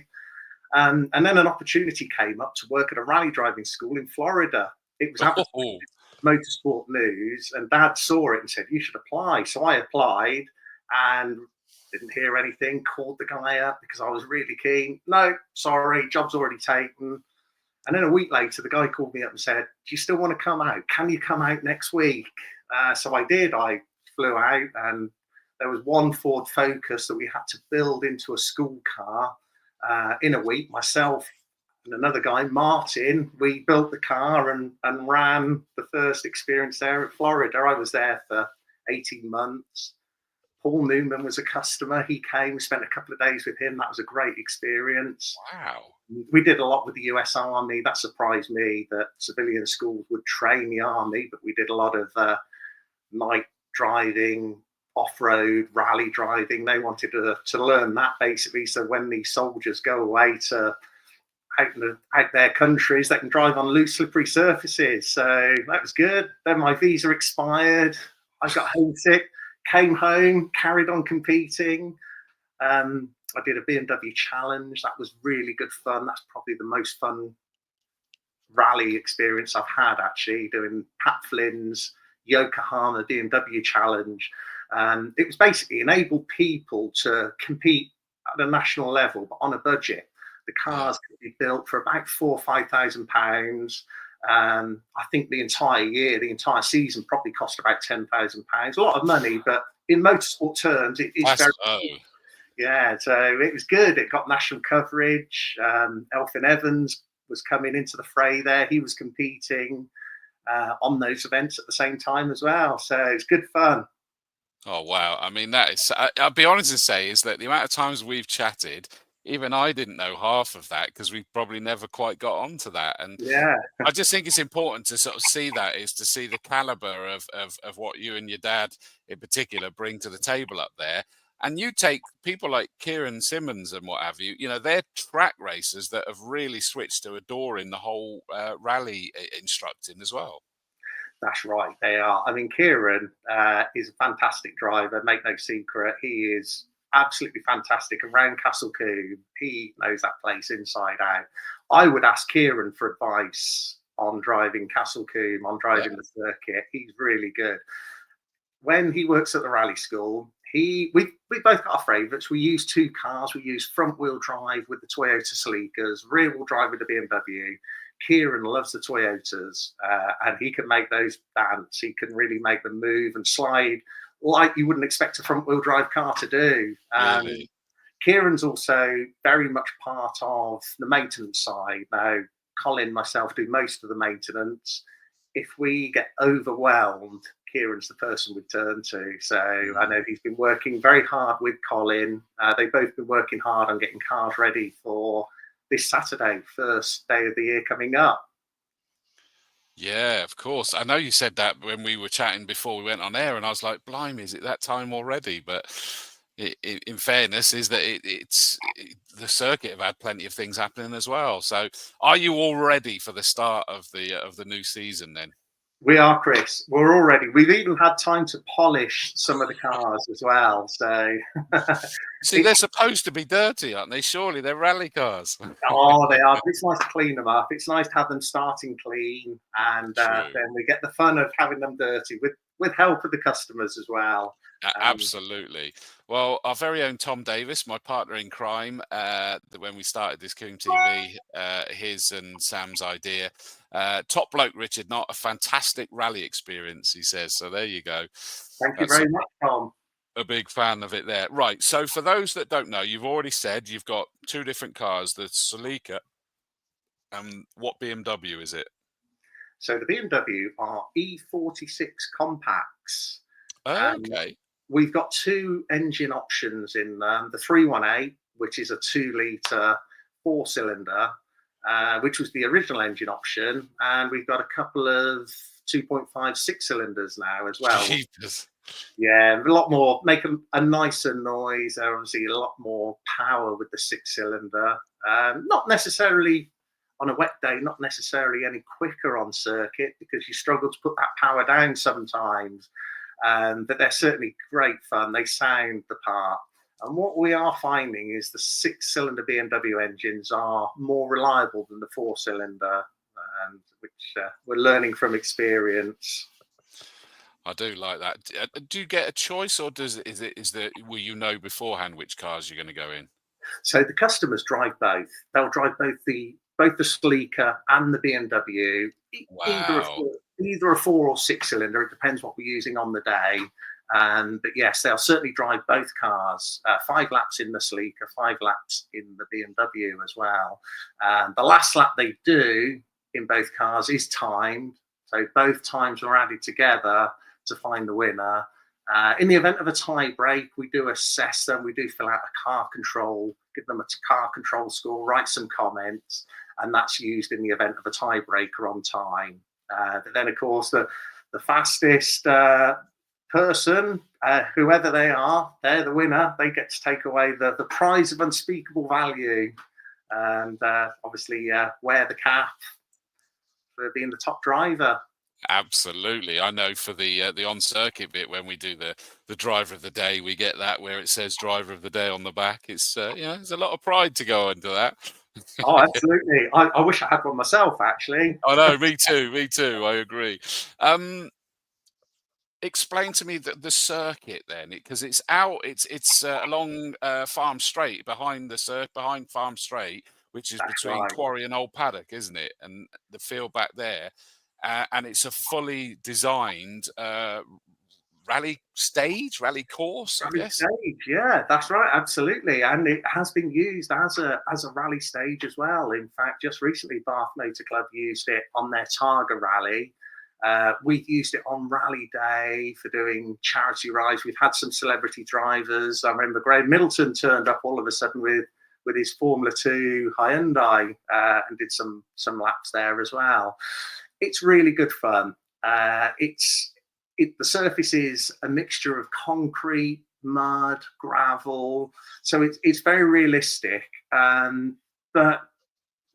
And then an opportunity came up to work at a rally driving school in Florida. It was advertised Motorsport News, and Dad saw it and said, "You should apply." So I applied and didn't hear anything, called the guy up because I was really keen. "No, sorry, job's already taken." And then a week later, the guy called me up and said, "Do you still want to come out? Can you come out next week?" So I did. I flew out, and there was one Ford Focus that we had to build into a school car in a week. Myself and another guy, Martin, we built the car and ran the first experience there at Florida. I was there for 18 months. Paul Newman was a customer. He came, spent a couple of days with him. That was a great experience. Wow. We did a lot with the US Army. That surprised me that civilian schools would train the Army, but we did a lot of night driving, off-road, rally driving. They wanted to learn that, basically, so when these soldiers go away to out their countries, they can drive on loose, slippery surfaces. So that was good. Then my visa expired. I got homesick. Came home, carried on competing. I did a BMW Challenge. That was really good fun. That's probably the most fun rally experience I've had, actually, doing Pat Flynn's Yokohama BMW Challenge. It was basically enable people to compete at a national level, but on a budget. The cars could be built for about £4,000 or £5,000. I think the entire season probably cost about £10,000. A lot of money, but in motorsport terms, it is very. Yeah, so it was good. It got national coverage. Elfyn Evans was coming into the fray there. He was competing on those events at the same time as well. So it's good fun. Oh, wow. I mean, that is, I'll be honest and say, is that the amount of times we've chatted, even I didn't know half of that because we probably never quite got onto that. And yeah, I just think it's important to sort of see that, is to see the caliber of what you and your dad in particular bring to the table up there. And you take people like Kieran Simmons and what have you, you know, they're track racers that have really switched to adoring the whole rally instructing as well. That's right, they are. I mean, Kieran is a fantastic driver, make no secret. He is absolutely fantastic. Around Castle Combe, he knows that place inside out. I would ask Kieran for advice on driving Castle Combe, on driving the circuit. He's really good. When he works at the rally school, we both got our favourites. We use two cars. We use front wheel drive with the Toyota Celica's, rear wheel drive with the BMW. Kieran loves the Toyotas, and he can make those dance. He can really make them move and slide like you wouldn't expect a front wheel drive car to do. Really? Kieran's also very much part of the maintenance side. Now, Colin, myself do most of the maintenance. If we get overwhelmed, Kieran's the person we turn to. So I know he's been working very hard with Colin. They've both been working hard on getting cars ready for this Saturday, first day of the year coming up. Yeah, of course. I know you said that when we were chatting before we went on air, and I was like, blimey, is it that time already? But in fairness, is that the circuit have had plenty of things happening as well. So are you all ready for the start of the new season then? We are, Chris. We're all ready. We've even had time to polish some of the cars as well. So, see, they're supposed to be dirty, aren't they? Surely they're rally cars. Oh, they are. It's nice to clean them up. It's nice to have them starting clean, and then we get the fun of having them dirty with help of the customers as well. Absolutely. Well, our very own Tom Davis, my partner in crime, when we started this Combe TV, his and Sam's idea. Top bloke, Richard, not a fantastic rally experience, he says. So there you go. Thank you very much, Tom. A big fan of it there. Right. So for those that don't know, you've already said you've got two different cars, the Celica and what BMW is it? So the BMW are E46 compacts. Okay. We've got two engine options in them. The 318, which is a 2-litre 4-cylinder, which was the original engine option. And we've got a couple of 2.5 6-cylinders now as well. Jesus. Yeah, a lot more, make a nicer noise. Obviously, a lot more power with the 6-cylinder. Not necessarily on a wet day, not necessarily any quicker on circuit because you struggle to put that power down sometimes. But they're certainly great fun. They sound the part. And what we are finding is the 6-cylinder BMW engines are more reliable than the 4-cylinder, which we're learning from experience. I do like that. Do you get a choice, or will you know beforehand which cars you're going to go in? So the customers drive both. They'll drive both the Celica and the BMW. Wow. Either a 4 or 6-cylinder. It depends what we're using on the day. But yes, they'll certainly drive both cars. 5 laps in the Celica, 5 laps in the BMW as well. And the last lap they do in both cars is timed. So both times are added together to find the winner. In the event of a tie break, we do assess them. We do fill out a car control, give them a car control score, write some comments, and that's used in the event of a tiebreaker on time. But then, of course, the fastest person, whoever they are, they're the winner. They get to take away the prize of unspeakable value, and obviously wear the cap for being the top driver. Absolutely. I know for the on-circuit bit, when we do the driver of the day, we get that where it says driver of the day on the back. It's there's a lot of pride to go into that. Oh, absolutely. I wish I had one myself, actually. I know, me too. I agree. Explain to me the circuit then, because it's along Farm Straight, behind Farm Straight, which is between Quarry and Old Paddock, isn't it? And the field back there. And it's a fully designed rally course, I guess. Stage, yeah, that's right, absolutely. And it has been used as a rally stage as well. In fact, just recently, Bath Motor Club used it on their Targa rally. We've used it on rally day for doing charity rides. We've had some celebrity drivers. I remember Graham Middleton turned up all of a sudden with his Formula 2 Hyundai and did some laps there as well. It's really good fun. The surface is a mixture of concrete, mud, gravel. So it's very realistic, but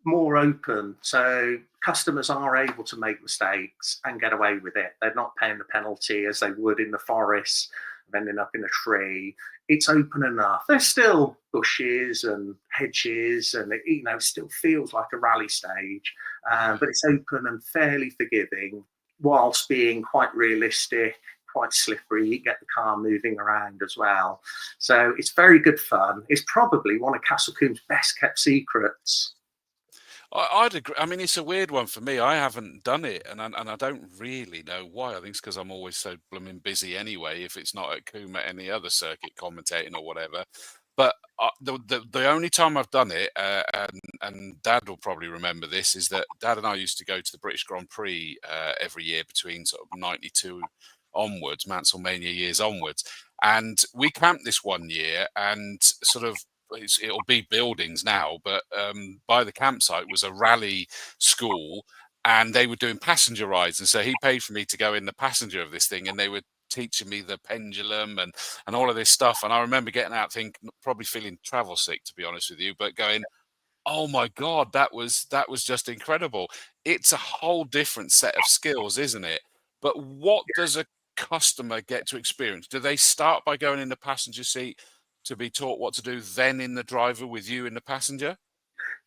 more open. So customers are able to make mistakes and get away with it. They're not paying the penalty as they would in the forest. of ending up in a tree. It's open enough. There's still bushes and hedges, and it, you know, still feels like a rally stage, but it's open and fairly forgiving, whilst being quite realistic, quite slippery. You get the car moving around as well. So it's very good fun. It's probably one of Castle Combe's best kept secrets. I'd agree. I mean, it's a weird one for me. I haven't done it, and I don't really know why. I think it's because I'm always so blooming busy anyway. If it's not at Combe, at any other circuit commentating or whatever. But the only time I've done it, and Dad will probably remember this, is that Dad and I used to go to the British Grand Prix every year between sort of '92 onwards, Mansellmania years onwards, and we camped this one year, and sort of. It'll be buildings now, but by the campsite was a rally school, and they were doing passenger rides. And so he paid for me to go in the passenger of this thing, and they were teaching me the pendulum and all of this stuff. And I remember getting out, probably feeling travel sick, to be honest with you, but going, oh my God, that was just incredible. It's a whole different set of skills, isn't it? But what does a customer get to experience? Do they start by going in the passenger seat to be taught what to do, then in the driver with you in the passenger?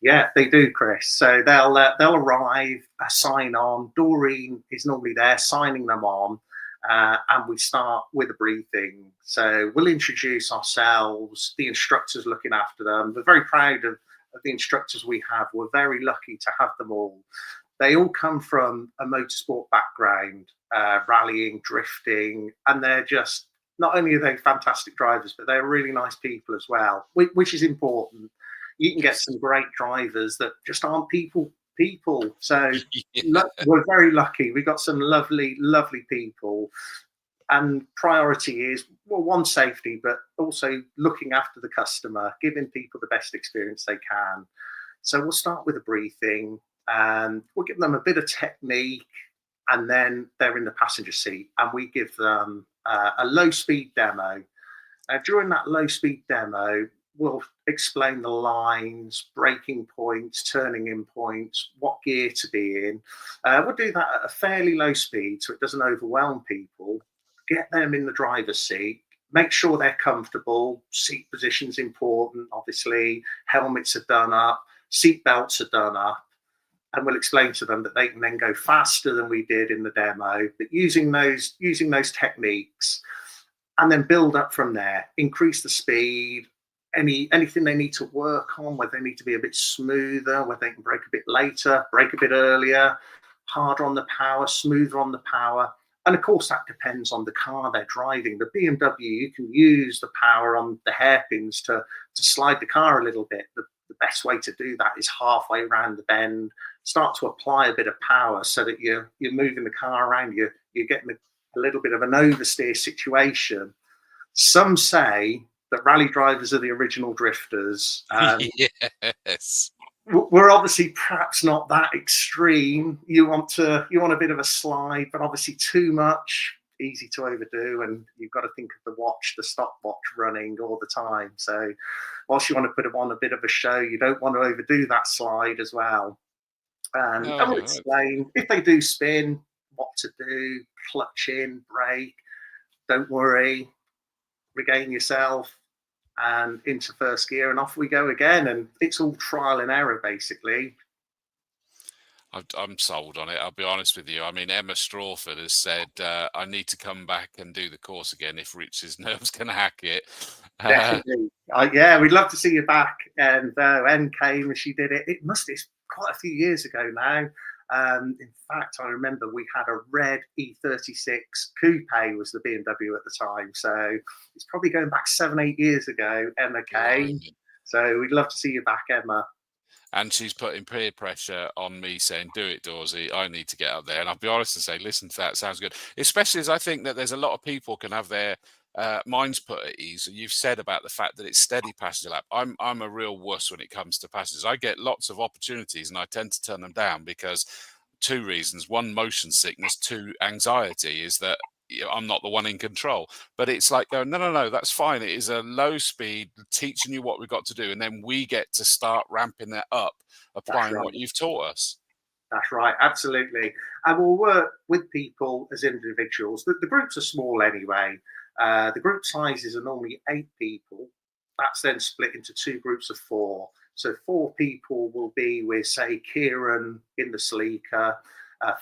Yeah, they do, Chris. So they'll arrive, sign on. Doreen is normally there signing them on, and we start with a briefing. So we'll introduce ourselves, the instructors looking after them. We're very proud of the instructors we have. We're very lucky to have them all. They all come from a motorsport background, rallying, drifting, and they're just, not only are they fantastic drivers, but they're really nice people as well, which is important. You can get some great drivers that just aren't people. So we're very lucky. We've got some lovely people. And priority is, well, one, safety, but also looking after the customer, giving people the best experience they can. So we'll start with a briefing, and we'll give them a bit of technique, and then they're in the passenger seat, and we give them a low-speed demo. During that low-speed demo, we'll explain the lines, braking points, turning in points, what gear to be in. We'll do that at a fairly low speed so it doesn't overwhelm people. Get them in the driver's seat, make sure they're comfortable. Seat position's important, obviously. Helmets are done up, seat belts are done up. And we'll explain to them that they can then go faster than we did in the demo, but using those techniques, and then build up from there. Increase the speed. Anything they need to work on, whether they need to be a bit smoother, whether they can brake a bit later, brake a bit earlier, harder on the power, smoother on the power. And of course, that depends on the car they're driving. The BMW, you can use the power on the hairpins to slide the car a little bit. The best way to do that is halfway around the bend. Start to apply a bit of power so that you're moving the car around. You're getting a little bit of an oversteer situation. Some say that rally drivers are the original drifters. Yes. We're obviously perhaps not that extreme. You want a bit of a slide, but obviously too much, easy to overdo, and you've got to think of the stopwatch running all the time. So whilst you want to put on a bit of a show, you don't want to overdo that slide as well. And we'll explain, if they do spin, what to do, clutch in, brake, don't worry, regain yourself, and into first gear, and off we go again. And it's all trial and error, basically. I'm sold on it. I'll be honest with you. I mean, Emma Strawford has said, I need to come back and do the course again if Rich's nerves can hack it. Definitely. Yeah, we'd love to see you back. And Em came and she did it. It's quite a few years ago now. In fact, I remember we had a red E36 coupe was the BMW at the time. So it's probably going back 7-8 years ago. Emma came. So we'd love to see you back, Emma. And she's putting peer pressure on me saying, do it, Dawesy. I need to get up there. And I'll be honest and say, listen to that. Sounds good. Especially as I think that there's a lot of people can have their minds put at ease. And you've said about the fact that it's steady passenger lap. I'm a real wuss when it comes to passengers. I get lots of opportunities and I tend to turn them down because 2 reasons. 1, motion sickness. 2, anxiety is that I'm not the one in control. But it's like going, no, that's fine. It is a low speed, teaching you what we've got to do. And then we get to start ramping that up, applying what you've taught us. That's right, absolutely. And we'll work with people as individuals. The groups are small anyway. The group sizes are normally 8 people. That's then split into 2 groups of 4. So 4 people will be with, say, Kieran in the Sleeker.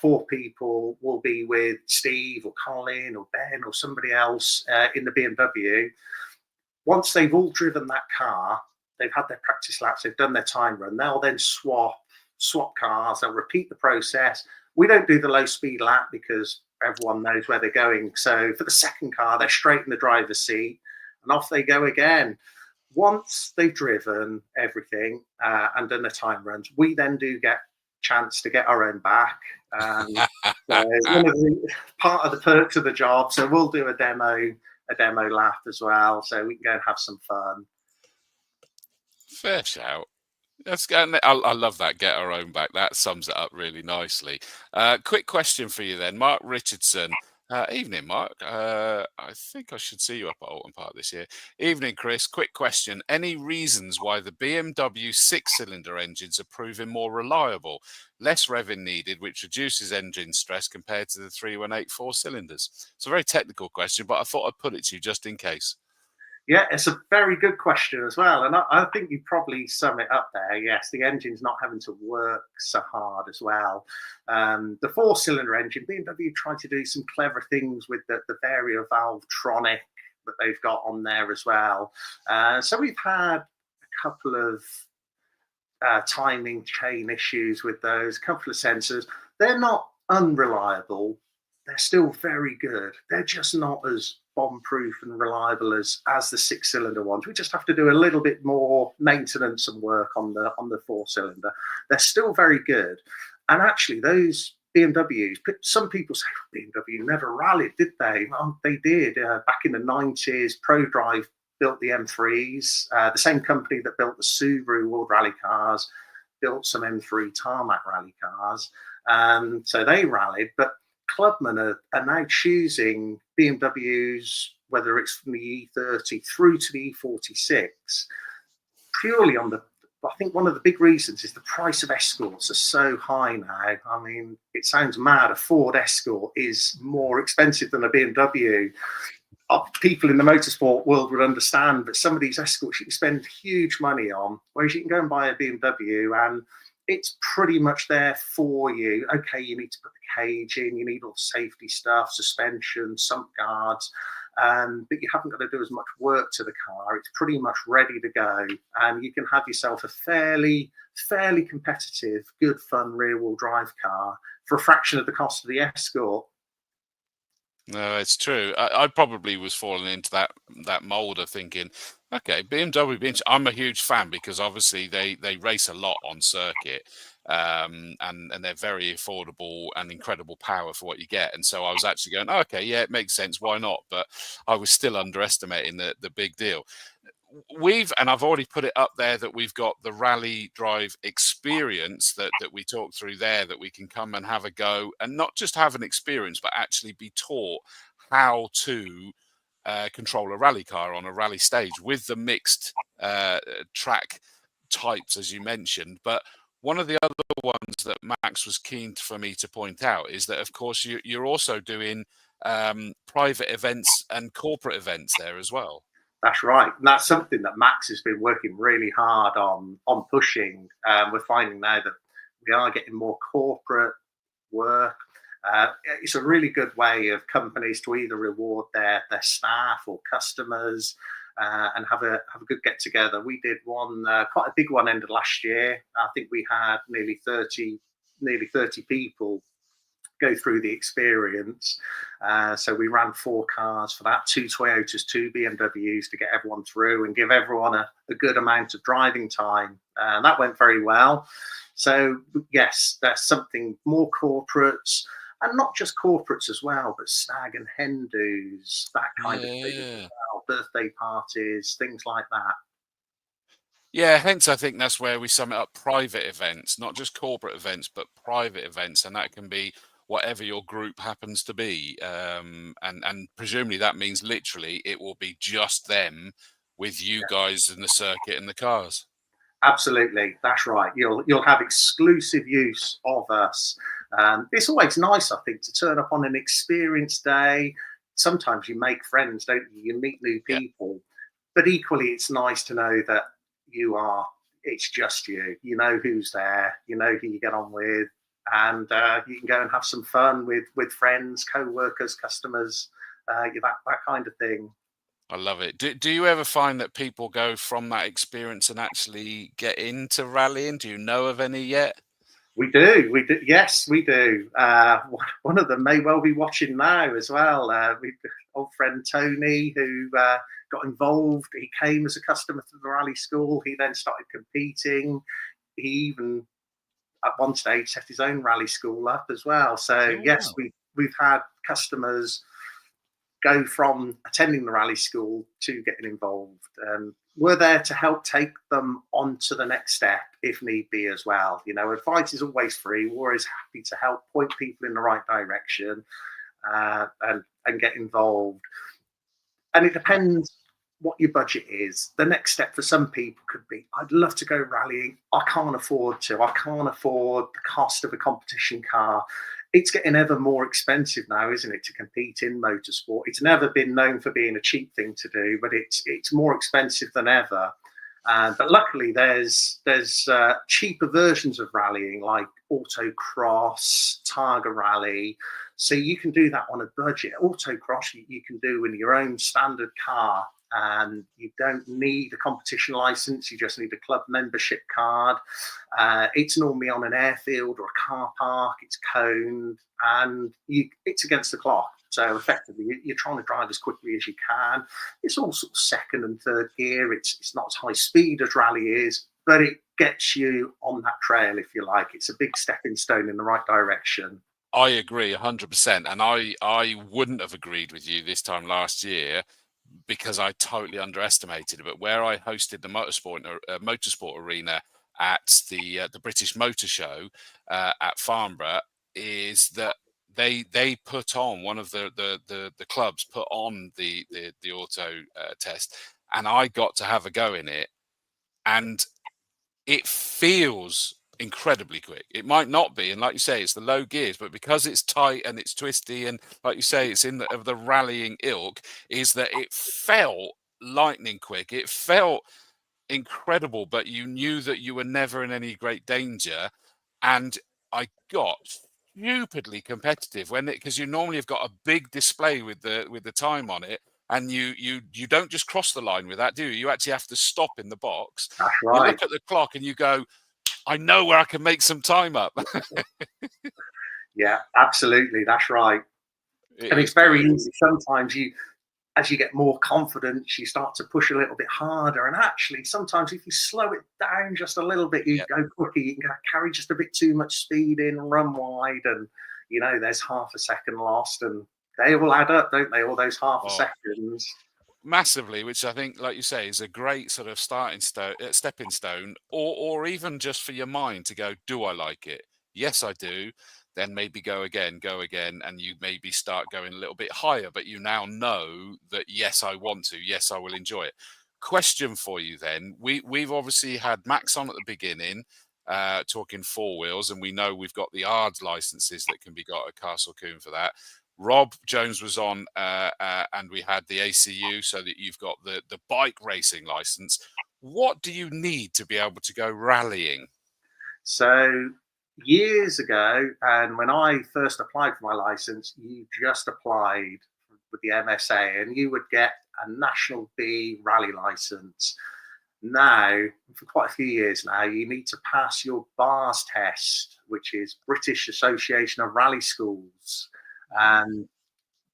4 people will be with Steve or Colin or Ben or somebody else in the BMW. Once they've all driven that car, they've had their practice laps, they've done their time run, they'll then swap cars, they'll repeat the process. We don't do the low speed lap because everyone knows where they're going. So for the second car, they're straight in the driver's seat and off they go again. Once they've driven everything and done the time runs, we then do get chance to get our own back. So part of the perks of the job. So we'll do a demo lap as well, so we can go and have some fun. Fair shout. I love that. Get our own back. That sums it up really nicely. Quick question for you then, Mark Richardson. Evening, Mark. I think I should see you up at Alton Park this year. Evening, Chris. Quick question. Any reasons why the BMW 6-cylinder engines are proving more reliable, less revving needed, which reduces engine stress compared to the 318 4-cylinders? It's a very technical question, but I thought I'd put it to you just in case. Yeah, it's a very good question as well. And I think you probably sum it up there. Yes, the engine's not having to work so hard as well. The 4-cylinder engine, BMW tried to do some clever things with the Valvetronic that they've got on there as well. So we've had a couple of timing chain issues with those, a couple of sensors. They're not unreliable. They're still very good. They're just not as bomb-proof and reliable as the 6-cylinder ones. We just have to do a little bit more maintenance and work on the 4-cylinder. They're still very good. And actually, those BMWs, some people say BMW never rallied, did they? Well, they did. Back in the 90s, ProDrive built the M3s. The same company that built the Subaru World Rally cars built some M3 tarmac rally cars. So they rallied, but Clubman are now choosing BMWs, whether it's from the E30 through to the E46, purely on I think one of the big reasons is the price of Escorts are so high now. I mean, it sounds mad. A Ford Escort is more expensive than a BMW. People in the motorsport world would understand, but some of these Escorts you can spend huge money on, whereas you can go and buy a BMW and it's pretty much there for you. Okay, you need to put the cage in, you need all the safety stuff, suspension, sump guards, but you haven't got to do as much work to the car. It's pretty much ready to go, and you can have yourself a fairly competitive, good fun rear-wheel drive car for a fraction of the cost of the Escort. No, it's true. I probably was falling into that mold of thinking, okay, BMW. I'm a huge fan because obviously they race a lot on circuit, and they're very affordable and incredible power for what you get. And so I was actually going, oh, okay, yeah, it makes sense. Why not? But I was still underestimating the big deal. And I've already put it up there that we've got the rally drive experience that we talked through there, that we can come and have a go and not just have an experience, but actually be taught how to control a rally car on a rally stage with the mixed track types, as you mentioned. But one of the other ones that Max was keen for me to point out is that, of course, you're also doing private events and corporate events there as well. That's right. And that's something that Max has been working really hard on pushing. We're finding now that we are getting more corporate work. It's a really good way of companies to either reward their staff or customers and have a good get together. We did one, quite a big one, end of last year. I think we had nearly 30 people go through the experience. So we ran 4 cars for that, 2 Toyotas, 2 BMWs to get everyone through and give everyone a good amount of driving time. And that went very well. So yes, there's something more corporates, and not just corporates as well, but stag and hen do's, that kind of thing as well, birthday parties, things like that. Yeah, hence I think that's where we sum it up: private events, not just corporate events, but private events, and that can be whatever your group happens to be. And presumably that means literally it will be just them with you guys in the circuit and the cars. Absolutely, that's right. You'll have exclusive use of us. It's always nice, I think, to turn up on an experience day. Sometimes you make friends, don't you? You meet new Yeah. people, but equally, it's nice to know that it's just you. You know who's there. You know who you get on with, and you can go and have some fun with friends, co-workers, customers, that kind of thing. I love it. Do you ever find that people go from that experience and actually get into rallying? Do you know of any yet? We do. Yes, we do. One of them may well be watching now as well. We've old friend Tony, who got involved. He came as a customer to the rally school. He then started competing. He even, at one stage, set his own rally school up as well. So yes, we've had customers go from attending the rally school to getting involved. We're there to help take them on to the next step if need be as well. Advice is always free. We're always happy to help point people in the right direction and get involved. And it depends what your budget is. The next step for some people could be, I'd love to go rallying. I can't afford to. I can't afford the cost of a competition car. It's getting ever more expensive now, isn't it, to compete in motorsport? It's never been known for being a cheap thing to do, but it's more expensive than ever. But luckily, there's cheaper versions of rallying like autocross, Targa Rally. So you can do that on a budget. Autocross you can do in your own standard car, and you don't need a competition license. You just need a club membership card. It's normally on an airfield or a car park. It's coned, and it's against the clock. So effectively, you're trying to drive as quickly as you can. It's all sort of second and third gear. It's not as high speed as rally is, but it gets you on that trail, if you like. It's a big stepping stone in the right direction. I agree 100%. And I wouldn't have agreed with you this time last year because I totally underestimated it. But where I hosted the motorsport arena at the British Motor Show at Farnborough, is that they put on, one of the clubs put on the auto test, and I got to have a go in it, and it feels incredibly quick. It might not be, and like you say, it's the low gears, but because it's tight and it's twisty, and like you say, it's in of the rallying ilk, is that it felt lightning quick. It felt incredible, but you knew that you were never in any great danger. And I got stupidly competitive because you normally have got a big display with the time on it, and you don't just cross the line with that, do you? You actually have to stop in the box. That's right. You look at the clock and you go, I know where I can make some time up. Yeah, absolutely. That's right. And it's very easy. Sometimes as you get more confidence, you start to push a little bit harder. And actually, sometimes if you slow it down just a little bit, you go quicker, you can carry just a bit too much speed in, run wide, and there's half a second lost, and they all add up, don't they? All those half a seconds. Massively, which I think, like you say, is a great sort of stepping stone, or even just for your mind to go, do I like it? Yes, I do. Then maybe go again, and you maybe start going a little bit higher, but you now know that, yes, I want to, yes, I will enjoy it. Question for you then. We've obviously had Max on at the beginning, talking four wheels, and we know we've got the ARDS licenses that can be got at Castle Combe for that. Rob Jones was on, and we had the ACU, so that you've got the bike racing license. What do you need to be able to go rallying? So years ago, and when I first applied for my license, you just applied with the MSA and you would get a National B rally license. Now, for quite a few years now, you need to pass your BARS test, which is British Association of Rally Schools. And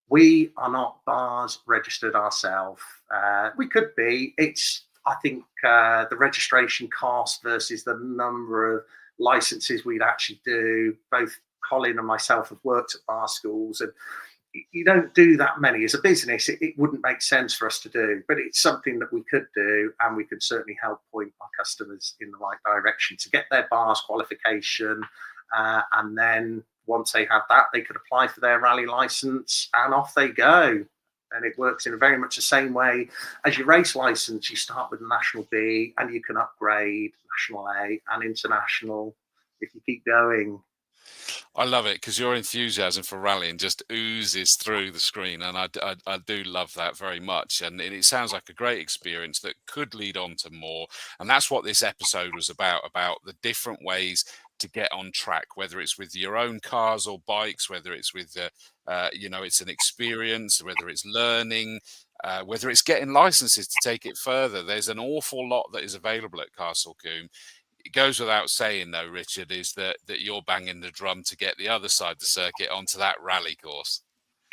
we are not BARS registered ourselves. We could be. I think the registration cost versus the number of licenses we'd actually do. Both Colin and myself have worked at BARS schools, and you don't do that many. As a business, it wouldn't make sense for us to do, but it's something that we could do, and we could certainly help point our customers in the right direction to get their BARS qualification, and then once they have that, they could apply for their rally license, and off they go. And it works in very much the same way as your race license. You start with National B and you can upgrade National A and International if you keep going. I love it because your enthusiasm for rallying just oozes through the screen, and I do love that very much. And it sounds like a great experience that could lead on to more. And that's what this episode was about the different ways to get on track, whether it's with your own cars or bikes, whether it's with, it's an experience, whether it's learning, whether it's getting licenses to take it further. There's an awful lot that is available at Castle Combe. It goes without saying, though, Richard, is that you're banging the drum to get the other side of the circuit onto that rally course.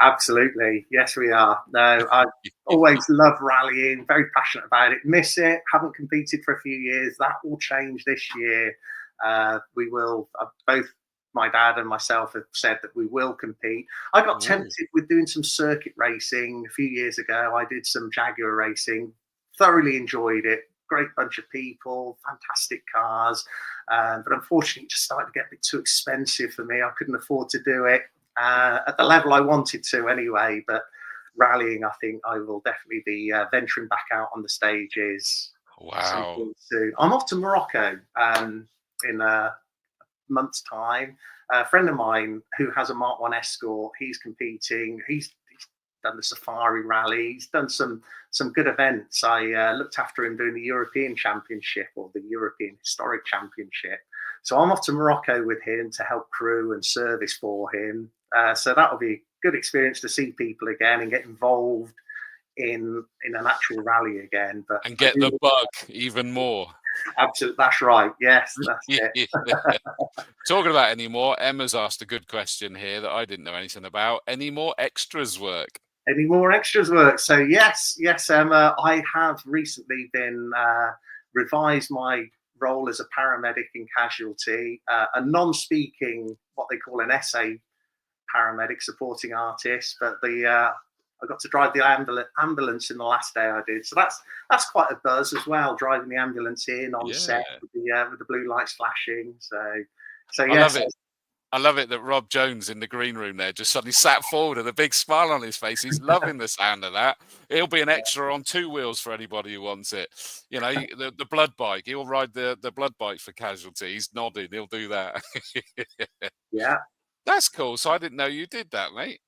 Absolutely. Yes, we are. No, I always love rallying, very passionate about it. Miss it, haven't competed for a few years. That will change this year. We will, both my dad and myself have said that we will compete. I got tempted with doing some circuit racing a few years ago. I did some Jaguar racing, thoroughly enjoyed it. Great bunch of people, fantastic cars. But unfortunately, it just started to get a bit too expensive for me. I couldn't afford to do it at the level I wanted to anyway. But rallying, I think I will definitely be venturing back out on the stages. Wow. Soon. I'm off to Morocco in a month's time. A friend of mine who has a Mark 1 Escort, he's competing. He's done the Safari Rally. He's done some good events. I looked after him doing the European Championship or the European Historic Championship. So I'm off to Morocco with him to help crew and service for him. So that'll be a good experience to see people again and get involved in an actual rally again. But and get the bug even more. Absolutely, that's right. Yes, that's it. Talking about any more, Emma's asked a good question here that I didn't know anything about. Any more extras work? Any more extras work? So yes, Emma, I have recently been revised my role as a paramedic in casualty, a non-speaking, what they call an essay paramedic supporting artist, but I got to drive the ambulance in the last day I did, so that's quite a buzz as well. Driving the ambulance in on set with the blue lights flashing. So yes. I love it that Rob Jones in the green room there just suddenly sat forward with a big smile on his face. He's loving the sound of that. He'll be an extra on 2 wheels for anybody who wants it. You know, the blood bike. He'll ride the blood bike for casualty. He's nodding. He'll do that. Yeah. That's cool. So I didn't know you did that, mate.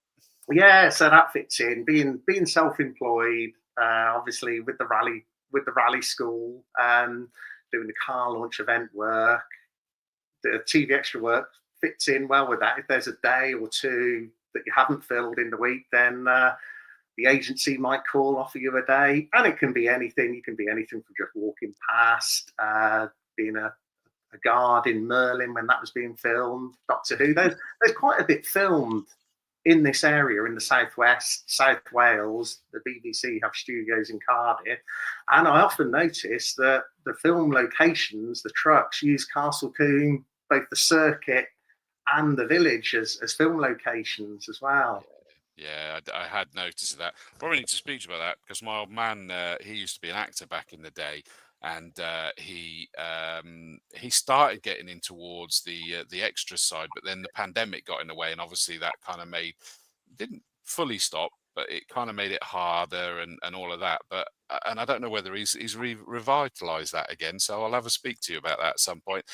Yeah, so that fits in. Being self-employed, obviously with the rally school, doing the car launch event work, the TV extra work fits in well with that. If there's a day or two that you haven't filled in the week, then the agency might offer you a day, and it can be anything. It can be anything from just walking past, being a guard in Merlin when that was being filmed. Doctor Who. There's quite a bit filmed in this area in the southwest, South Wales. The BBC have studios in Cardiff, and I often notice that the film locations, the trucks, use Castle Combe, both the circuit and the village as film locations as well. Yeah, I had noticed that. Probably need to speak to you about that because my old man, he used to be an actor back in the day, and he started getting in towards the extra side, but then the pandemic got in the way, and obviously that kind of didn't fully stop, but it kind of made it harder and all of that. But and I don't know whether he's revitalized that again, so I'll have a speak to you about that at some point.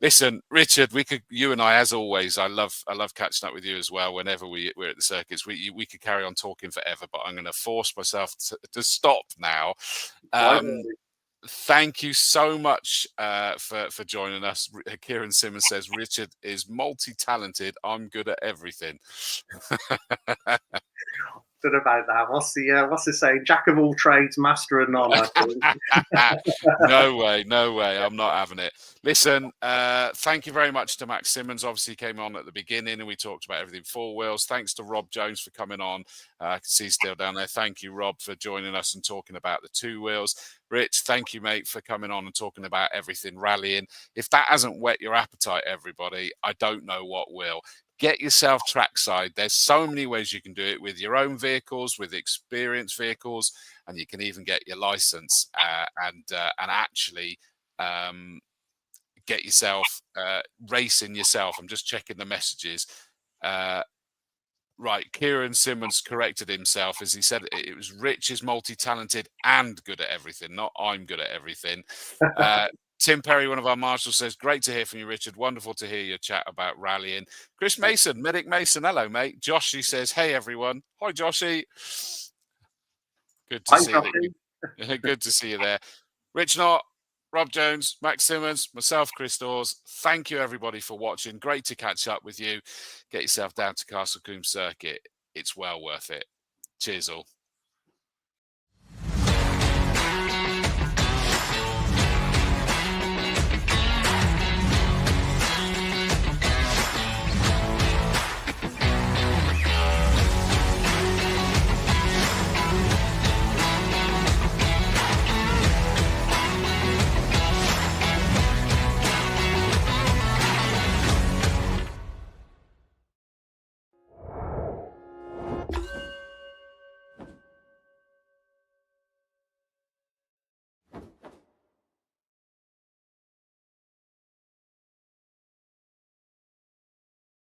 Listen, Richard, you and I, as always, I love catching up with you as well. Whenever we're at the circuits, we could carry on talking forever, but I'm going to force myself to stop now. Thank you so much for joining us. Kieran Simmons says Richard is multi-talented. I'm good at everything. Good about that. What's the saying? Jack of all trades, master of none. I think. No way. I'm not having it. Listen, thank you very much to Max Simmons. Obviously, he came on at the beginning and we talked about everything 4 wheels. Thanks to Rob Jones for coming on. I can see he's still down there. Thank you, Rob, for joining us and talking about the 2 wheels. Rich, thank you, mate, for coming on and talking about everything rallying. If that hasn't whet your appetite, everybody, I don't know what will. Get yourself trackside. There's so many ways you can do it with your own vehicles, with experienced vehicles, and you can even get your license and actually get yourself racing yourself. I'm just checking the messages. Right, Kieran Simmons corrected himself as he said it was Rich is multi-talented and good at everything, not I'm good at everything. Tim Perry, one of our marshals, says, great to hear from you, Richard. Wonderful to hear your chat about rallying. Chris Mason, Medic Mason, hello, mate. Joshy says, hey, everyone. Hi, Joshy. Good to Hi, see Joshy. good to see you there. Rich Knott, Rob Jones, Max Simmons, myself, Chris Dawes. Thank you, everybody, for watching. Great to catch up with you. Get yourself down to Castle Combe Circuit. It's well worth it. Cheers, all.